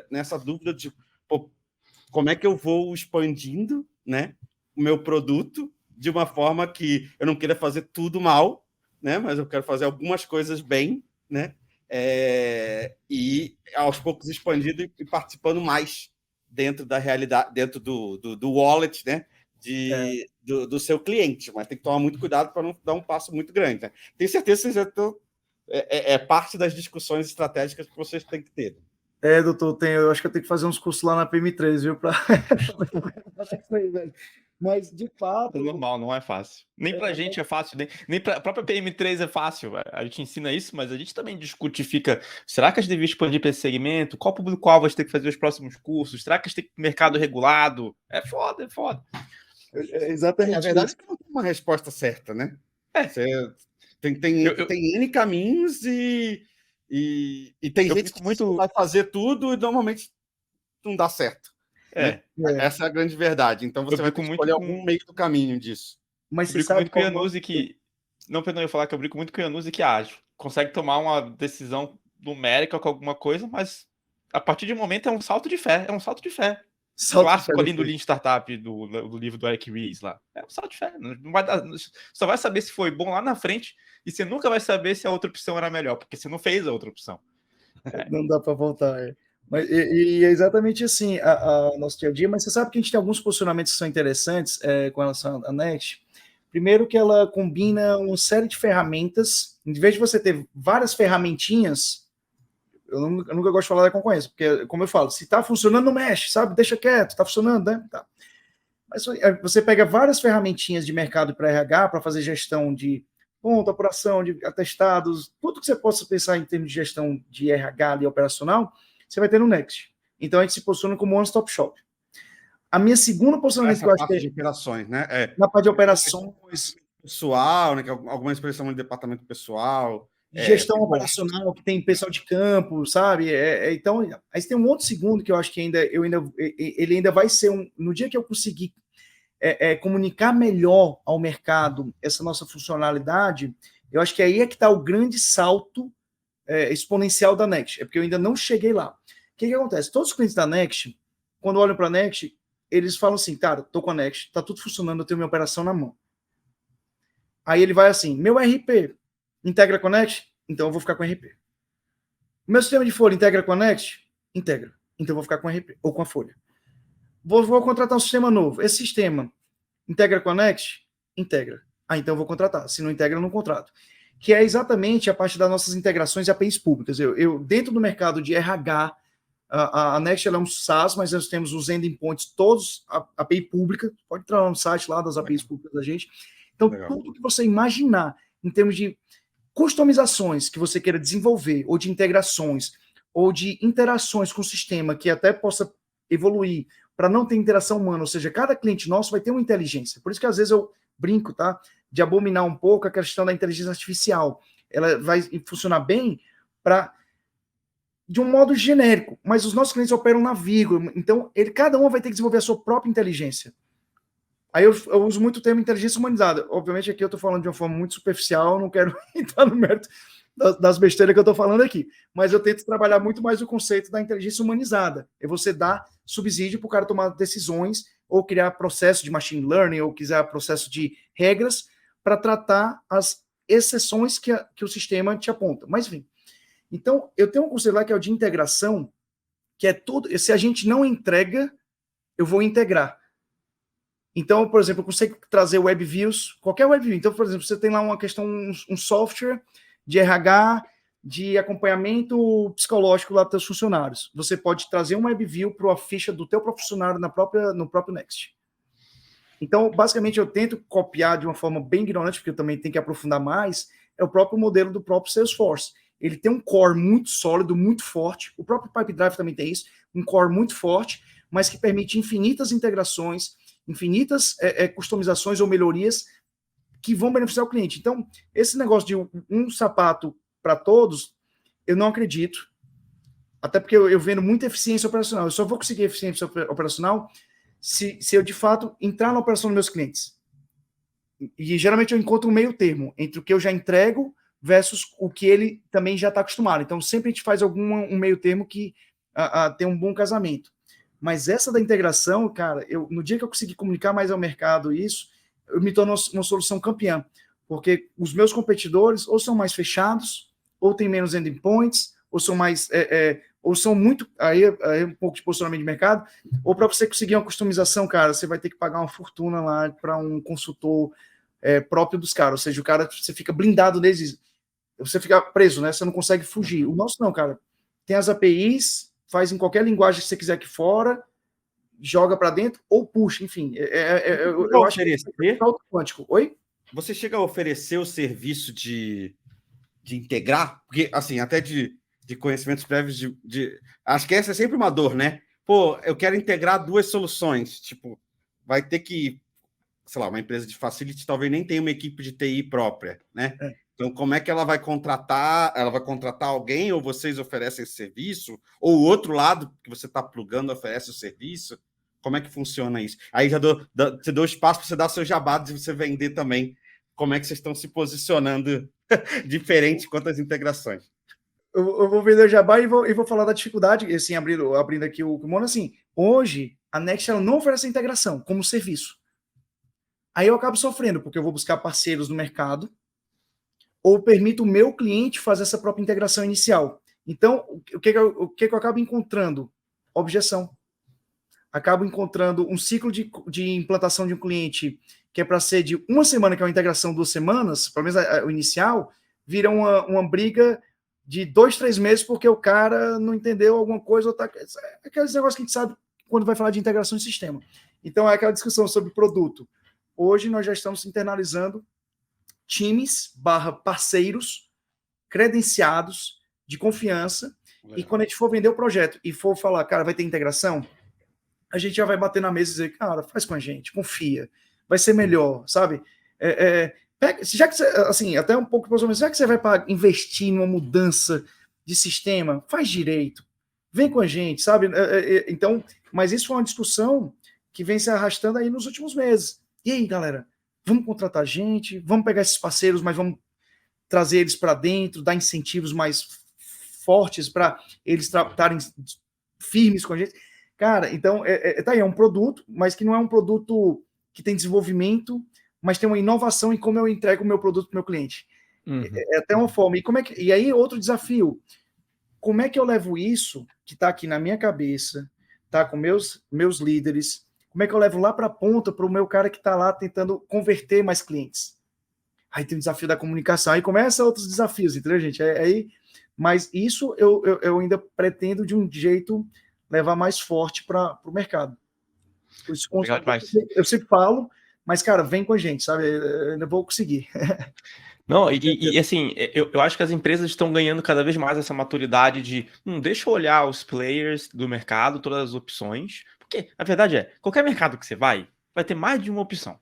nessa dúvida de como é que eu vou expandindo, né, o meu produto de uma forma que eu não queira fazer tudo mal, né, mas eu quero fazer algumas coisas bem, né, e aos poucos expandindo e participando mais dentro da realidade, dentro do wallet, né, do seu cliente, mas tem que tomar muito cuidado para não dar um passo muito grande, né? Tenho certeza que vocês já estão... É parte das discussões estratégicas que vocês têm que ter. Doutor, eu acho que eu tenho que fazer uns cursos lá na PM3, viu? Mas, de fato... É normal, não é fácil. Nem pra gente é fácil, nem pra própria PM3 é fácil. A gente ensina isso, mas a gente também discute, será que a gente devia expandir para esse segmento? Qual público-alvo a gente tem que fazer os próximos cursos? Será que a gente tem mercado regulado? É foda. Exatamente. A verdade é que não tem uma resposta certa, né? Você tem N caminhos e tem gente que vai fazer tudo e normalmente não dá certo. Né? Essa é a grande verdade. Então você vai ter que escolher algum meio do caminho disso. Mas eu brinco muito com o Iannuzzi que... Não, perdão, eu ia falar que eu brinco muito com o Iannuzzi que consegue tomar uma decisão numérica com alguma coisa, mas a partir de um momento é um salto de fé. Clássico ali do Lean Startup, do livro do Eric Ries lá. É um salto de fé. Não vai dar, só vai saber se foi bom lá na frente e você nunca vai saber se a outra opção era melhor, porque você não fez a outra opção. Não dá para voltar. Mas, e é exatamente assim a nosso dia a dia, mas você sabe que a gente tem alguns posicionamentos que são interessantes com relação à Next. Primeiro que ela combina uma série de ferramentas, em vez de você ter várias ferramentinhas, eu nunca gosto de falar da concorrência, porque, como eu falo, se está funcionando, não mexe, sabe? Deixa quieto, está funcionando, né? Tá. Mas você pega várias ferramentinhas de mercado para RH, para fazer gestão de ponto, apuração, de atestados, tudo que você possa pensar em termos de gestão de RH ali, operacional, você vai ter no Next. Então, a gente se posiciona como one-stop shop. A minha segunda posicionamento que eu acho que é... de operações, né? Na parte de operações... Pessoal, né? Alguma expressão de departamento pessoal... Gestão operacional, que tem pessoal de campo, sabe? Então, aí tem um outro segundo que eu acho que ele ainda vai ser no dia que eu conseguir comunicar melhor ao mercado essa nossa funcionalidade, eu acho que aí é que está o grande salto exponencial da Next. É porque eu ainda não cheguei lá. O que acontece? Todos os clientes da Next, quando olham para a Next, eles falam assim, cara, tô com a Next, tá tudo funcionando, eu tenho minha operação na mão. Aí ele vai assim, meu RP integra com a Next? Então eu vou ficar com RP. Meu sistema de folha integra com a Next? Integra. Então eu vou ficar com RP ou com a folha. Vou contratar um sistema novo. Esse sistema integra com a Next? Integra. Então eu vou contratar. Se não integra, eu não contrato. Que é exatamente a parte das nossas integrações de APIs públicas. Eu dentro do mercado de RH, a Next ela é um SaaS, mas nós temos os endpoints todos API pública. Pode entrar no site lá das APIs públicas da gente. Então, tudo que você imaginar em termos de customizações que você queira desenvolver, ou de integrações, ou de interações com o sistema que até possa evoluir para não ter interação humana, ou seja, cada cliente nosso vai ter uma inteligência. Por isso que às vezes eu brinco, tá? De abominar um pouco a questão da inteligência artificial. Ela vai funcionar bem de um modo genérico, mas os nossos clientes operam na vírgula, então cada um vai ter que desenvolver a sua própria inteligência. Aí eu uso muito o termo inteligência humanizada. Obviamente aqui eu estou falando de uma forma muito superficial, não quero entrar no mérito das besteiras que eu estou falando aqui, mas eu tento trabalhar muito mais o conceito da inteligência humanizada. É você dar subsídio para o cara tomar decisões, ou criar processo de machine learning, ou quiser processo de regras, para tratar as exceções que o sistema te aponta. Mas, enfim. Então, eu tenho um conceito lá que é o de integração, que é tudo... Se a gente não entrega, eu vou integrar. Então, por exemplo, eu consigo trazer web views, qualquer web view. Então, por exemplo, você tem lá uma questão, um software de RH, de acompanhamento psicológico lá dos seus funcionários. Você pode trazer uma web view para a ficha do teu funcionário no próprio Next. Então, basicamente, eu tento copiar de uma forma bem ignorante, porque eu também tenho que aprofundar mais, é o próprio modelo do próprio Salesforce. Ele tem um core muito sólido, muito forte. O próprio Pipedrive também tem isso, um core muito forte, mas que permite infinitas integrações, infinitas customizações ou melhorias que vão beneficiar o cliente. Então, esse negócio de um sapato para todos, eu não acredito, até porque eu vendo muita eficiência operacional. Eu só vou conseguir eficiência operacional se eu, de fato, entrar na operação dos meus clientes. E, geralmente, eu encontro um meio termo entre o que eu já entrego versus o que ele também já está acostumado. Então, sempre a gente faz um meio termo que tem um bom casamento. Mas essa da integração, cara, no dia que eu conseguir comunicar mais ao mercado isso, eu me torno uma solução campeã. Porque os meus competidores ou são mais fechados, ou têm menos endpoints, ou são mais... ou são muito... Aí é um pouco de posicionamento de mercado. Ou para você conseguir uma customização, cara, você vai ter que pagar uma fortuna lá para um consultor próprio dos caras. Ou seja, o cara, você fica blindado neles. Você fica preso, né? Você não consegue fugir. O nosso não, cara. Tem as APIs... faz em qualquer linguagem que você quiser aqui fora, joga para dentro ou puxa, enfim. Eu acho que é salto quântico. Oi? Você chega a oferecer o serviço de integrar? Porque, assim, até de conhecimentos prévios acho que essa é sempre uma dor, né? Pô, eu quero integrar duas soluções. Tipo, vai ter que... Sei lá, uma empresa de facility talvez nem tenha uma equipe de TI própria, né? Então, como é que ela vai contratar? Ela vai contratar alguém ou vocês oferecem esse serviço? Ou o outro lado que você está plugando oferece o serviço? Como é que funciona isso? Aí já te dou espaço para você dar seus jabados e você vender também. Como é que vocês estão se posicionando diferente quanto às integrações? Eu vou vender o jabá e vou falar da dificuldade, assim, abrindo aqui o kimono, assim, hoje a Next ela não oferece a integração como serviço. Aí eu acabo sofrendo, porque eu vou buscar parceiros no mercado, ou permito o meu cliente fazer essa própria integração inicial. Então, o que eu acabo encontrando? Objeção. Acabo encontrando um ciclo de implantação de um cliente que é para ser de uma semana, que é uma integração 2 semanas, pelo menos o inicial, vira uma briga de 2, 3 meses, porque o cara não entendeu alguma coisa. Ou tá... Aqueles negócios que a gente sabe quando vai falar de integração de sistema. Então, é aquela discussão sobre produto. Hoje, nós já estamos internalizando times / parceiros credenciados de confiança. E quando a gente for vender o projeto e for falar, cara, vai ter integração, a gente já vai bater na mesa e dizer, cara, faz com a gente, confia, vai ser melhor, sabe? Já que você, assim, até um pouco, já que você vai investir numa mudança de sistema, faz direito, vem com a gente, sabe? Então, mas isso foi uma discussão que vem se arrastando aí nos últimos meses. E aí, galera, vamos contratar gente, vamos pegar esses parceiros, mas vamos trazer eles para dentro, dar incentivos mais fortes para eles estarem firmes com a gente. Cara, então, tá aí, é um produto, mas que não é um produto que tem desenvolvimento, mas tem uma inovação em como eu entrego o meu produto para o meu cliente. É até uma forma. E aí, outro desafio. Como é que eu levo isso, que está aqui na minha cabeça, tá com meus líderes, como é que eu levo lá para a ponta para o meu cara que está lá tentando converter mais clientes? Aí tem o desafio da comunicação, aí começa outros desafios, entendeu, gente? Mas isso eu ainda pretendo de um jeito levar mais forte para o mercado. Isso, eu sempre falo, mas, cara, vem com a gente, sabe? Eu ainda vou conseguir. Não, e assim, eu acho que as empresas estão ganhando cada vez mais essa maturidade de deixa eu olhar os players do mercado, todas as opções, porque a verdade é, qualquer mercado que você vai ter mais de uma opção.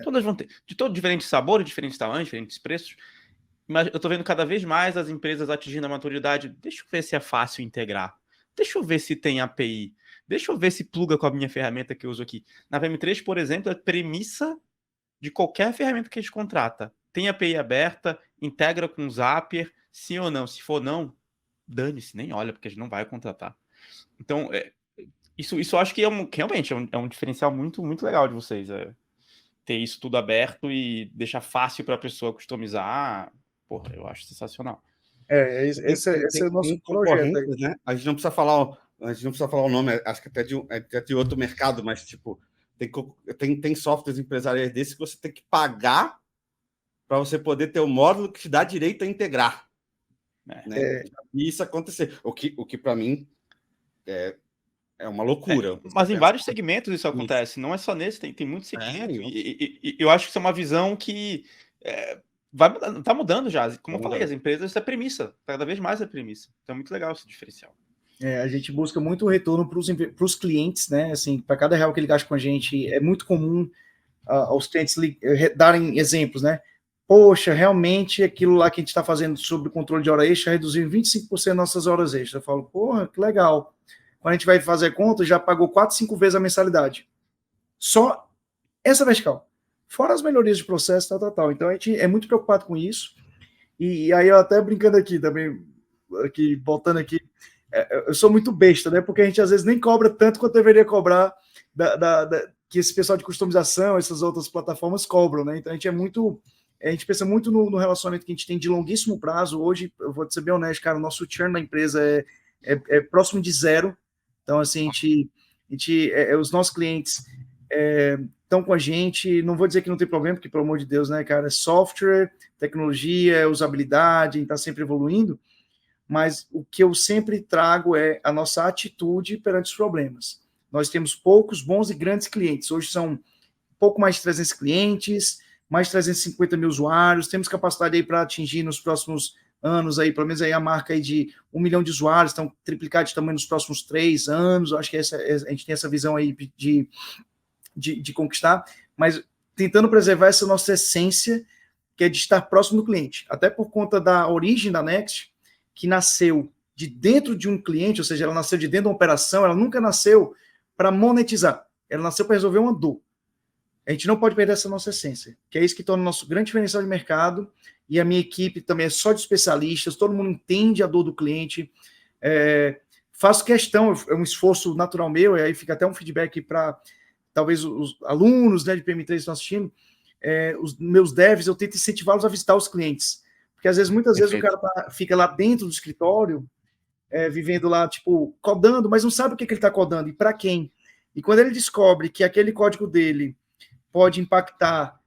Todas vão ter, de todo diferentes sabores, diferentes tamanhos, diferentes preços, mas eu tô vendo cada vez mais as empresas atingindo a maturidade, deixa eu ver se é fácil integrar, deixa eu ver se tem API, deixa eu ver se pluga com a minha ferramenta que eu uso aqui. Na VM3, por exemplo, a premissa de qualquer ferramenta que a gente contrata, tem API aberta, integra com o Zapier, sim ou não. Se for não, dane-se, nem olha, porque a gente não vai contratar. Então, isso eu acho que realmente é um diferencial muito, muito legal de vocês. Ter isso tudo aberto e deixar fácil para a pessoa customizar. Porra, eu acho sensacional. Esse é o nosso projeto aí. Né? A gente não precisa falar o nome, acho que até de outro mercado, mas tipo, tem softwares empresariais desses que você tem que pagar para você poder ter o módulo que te dá direito a integrar. Né? E isso acontecer. O que para mim é uma loucura. Mas em vários segmentos isso acontece, não é só nesse, tem muitos segmentos. E eu acho que isso é uma visão que tá mudando já. Como eu falei, as empresas, isso é premissa, cada vez mais é premissa. Então é muito legal esse diferencial. A gente busca muito retorno para os clientes, né? Assim, para cada real que ele gasta com a gente, é muito comum aos clientes darem exemplos, né? Poxa, realmente aquilo lá que a gente está fazendo sobre o controle de hora extra reduziu 25% nossas horas extras. Eu falo, porra, que legal. Quando a gente vai fazer a conta, já pagou 4, 5 vezes a mensalidade. Só essa vertical. Fora as melhorias de processo, tal. Então, a gente é muito preocupado com isso. E aí, eu até brincando aqui também, voltando aqui, eu sou muito besta, né? Porque a gente, às vezes, nem cobra tanto quanto deveria cobrar que esse pessoal de customização, essas outras plataformas cobram, né? Então, a gente pensa muito no relacionamento que a gente tem de longuíssimo prazo. Hoje, eu vou ser bem honesto, cara, o nosso churn da empresa é próximo de 0. Então, assim, os nossos clientes estão com a gente. Não vou dizer que não tem problema, porque, pelo amor de Deus, né, cara, é software, tecnologia, usabilidade, a gente está sempre evoluindo, mas o que eu sempre trago é a nossa atitude perante os problemas. Nós temos poucos bons e grandes clientes. Hoje são pouco mais de 300 clientes, mais de 350 mil usuários, temos capacidade aí para atingir nos próximos anos, aí, pelo menos aí a marca aí de 1 milhão de usuários, então triplicar de tamanho nos próximos 3 anos, acho que a gente tem essa visão aí de conquistar, mas tentando preservar essa nossa essência, que é de estar próximo do cliente, até por conta da origem da Next, que nasceu de dentro de um cliente, ou seja, ela nasceu de dentro de uma operação, ela nunca nasceu para monetizar, ela nasceu para resolver uma dor. A gente não pode perder essa nossa essência, que é isso que torna o nosso grande diferencial de mercado, e a minha equipe também é só de especialistas, todo mundo entende a dor do cliente, faço questão, é um esforço natural meu, e aí fica até um feedback para talvez os alunos, né, de PM3 que estão assistindo, os meus devs, eu tento incentivá-los a visitar os clientes. Porque às vezes, muitas vezes o cara fica lá dentro do escritório, vivendo lá, tipo, codando, mas não sabe o que ele está codando e para quem. E quando ele descobre que aquele código dele pode impactar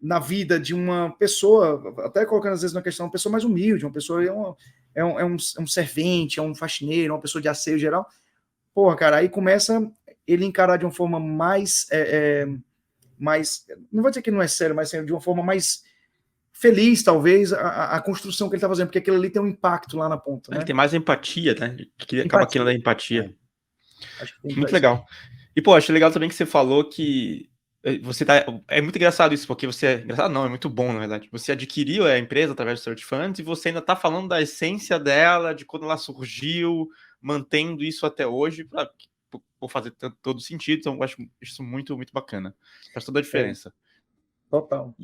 na vida de uma pessoa, até colocando às vezes na questão, uma pessoa mais humilde, uma pessoa é um servente, é um faxineiro, uma pessoa de asseio geral, porra, cara, aí começa ele encarar de uma forma mais, não vou dizer que não é sério, mas de uma forma mais feliz, talvez, a construção que ele está fazendo, porque aquilo ali tem um impacto lá na ponta. Né? Ele tem mais empatia, né? Ele acaba querendo da empatia. Acho que tem muito legal. E, pô, acho legal também que você falou que você tá... É muito engraçado isso, porque você... Engraçado não, é muito bom, na verdade. Você adquiriu a empresa através do Search Funds e você ainda tá falando da essência dela, de quando ela surgiu, mantendo isso até hoje, por fazer todo sentido. Então, eu acho isso muito, muito bacana. Faz toda a diferença. Total.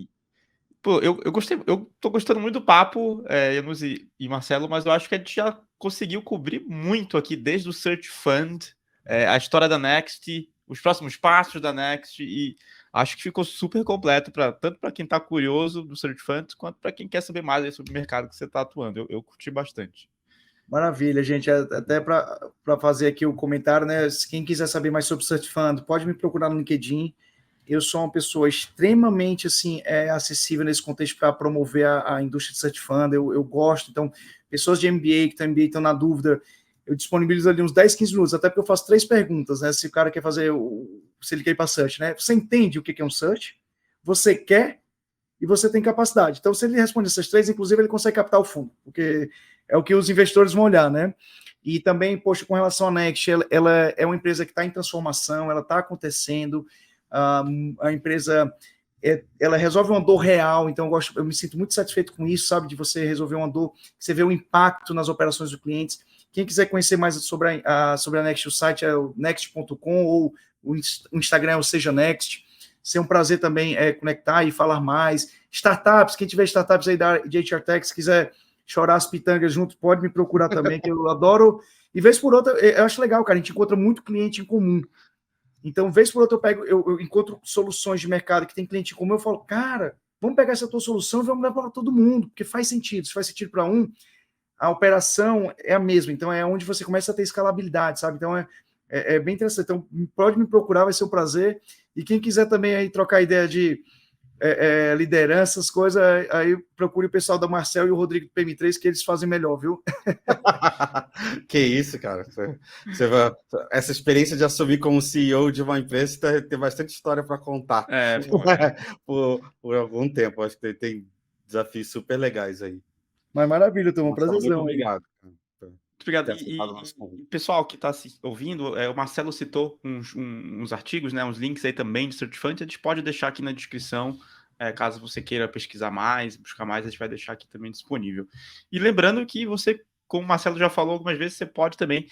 Pô, eu gostei, eu tô gostando muito do papo, Janus e Marcelo, mas eu acho que a gente já conseguiu cobrir muito aqui, desde o Search Fund, a história da Next, os próximos passos da Next, e acho que ficou super completo, tanto para quem está curioso do Search Fund, quanto para quem quer saber mais sobre o mercado que você está atuando. Eu curti bastante. Maravilha, gente. Até para fazer aqui o comentário, né? Quem quiser saber mais sobre o Search Fund, pode me procurar no LinkedIn. Eu sou uma pessoa extremamente assim, acessível nesse contexto para promover a indústria de Search Fund. Eu gosto. Então, pessoas de MBA que estão na dúvida, eu disponibilizo ali uns 10, 15 minutos, até porque eu faço 3 perguntas, né? Se o cara quer fazer, se ele quer ir para Search, né? Você entende o que é um Search? Você quer e você tem capacidade. Então, se ele responde essas 3, inclusive, ele consegue captar o fundo, porque é o que os investidores vão olhar, né? E também, poxa, com relação à Next, ela é uma empresa que está em transformação, ela está acontecendo, a empresa ela resolve uma dor real, então eu me sinto muito satisfeito com isso, sabe, de você resolver uma dor, você vê o impacto nas operações dos clientes. Quem quiser conhecer mais sobre a Next, o site é o next.com ou o Instagram é o Seja Next. Ser um prazer também conectar e falar mais. Startups, quem tiver startups aí de HR Tech, se quiser chorar as pitangas junto, pode me procurar também, que eu adoro. E vez por outra, eu acho legal, cara, a gente encontra muito cliente em comum. Então, vez por outra, eu encontro soluções de mercado que tem cliente em comum, eu falo, cara, vamos pegar essa tua solução e vamos levar para todo mundo, porque faz sentido. Se faz sentido para um, a operação é a mesma. Então, é onde você começa a ter escalabilidade, sabe? Então, é bem interessante. Então, pode me procurar, vai ser um prazer. E quem quiser também aí trocar ideia de liderança, essas coisas, aí procure o pessoal da Marcel e o Rodrigo do PM3, que eles fazem melhor, viu? Que isso, cara. Essa experiência de assumir como CEO de uma empresa tem bastante história para contar. Por algum tempo. Acho que tem desafios super legais aí. Mas maravilha, Tom, um prazerzão. Muito obrigado. Muito obrigado. E pessoal que está ouvindo, o Marcelo citou uns artigos, né, uns links aí também de Search Fund, a gente pode deixar aqui na descrição, caso você queira pesquisar mais, buscar mais, a gente vai deixar aqui também disponível. E lembrando que você, como o Marcelo já falou algumas vezes, você pode também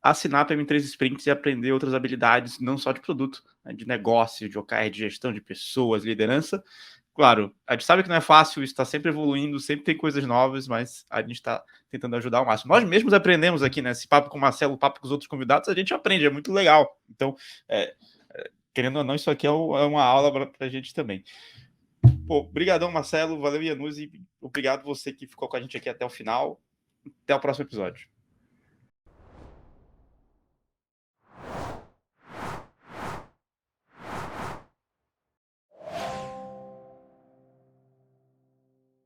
assinar para M3 Sprints e aprender outras habilidades, não só de produto, né, de negócio, de OKR, de gestão de pessoas, liderança. Claro, a gente sabe que não é fácil, isso está sempre evoluindo, sempre tem coisas novas, mas a gente está tentando ajudar ao máximo. Nós mesmos aprendemos aqui, né? Esse papo com o Marcelo, o papo com os outros convidados, a gente aprende, é muito legal. Então, querendo ou não, isso aqui é uma aula para a gente também. Pô, brigadão, Marcelo, valeu, Janus, e obrigado você que ficou com a gente aqui até o final. Até o próximo episódio.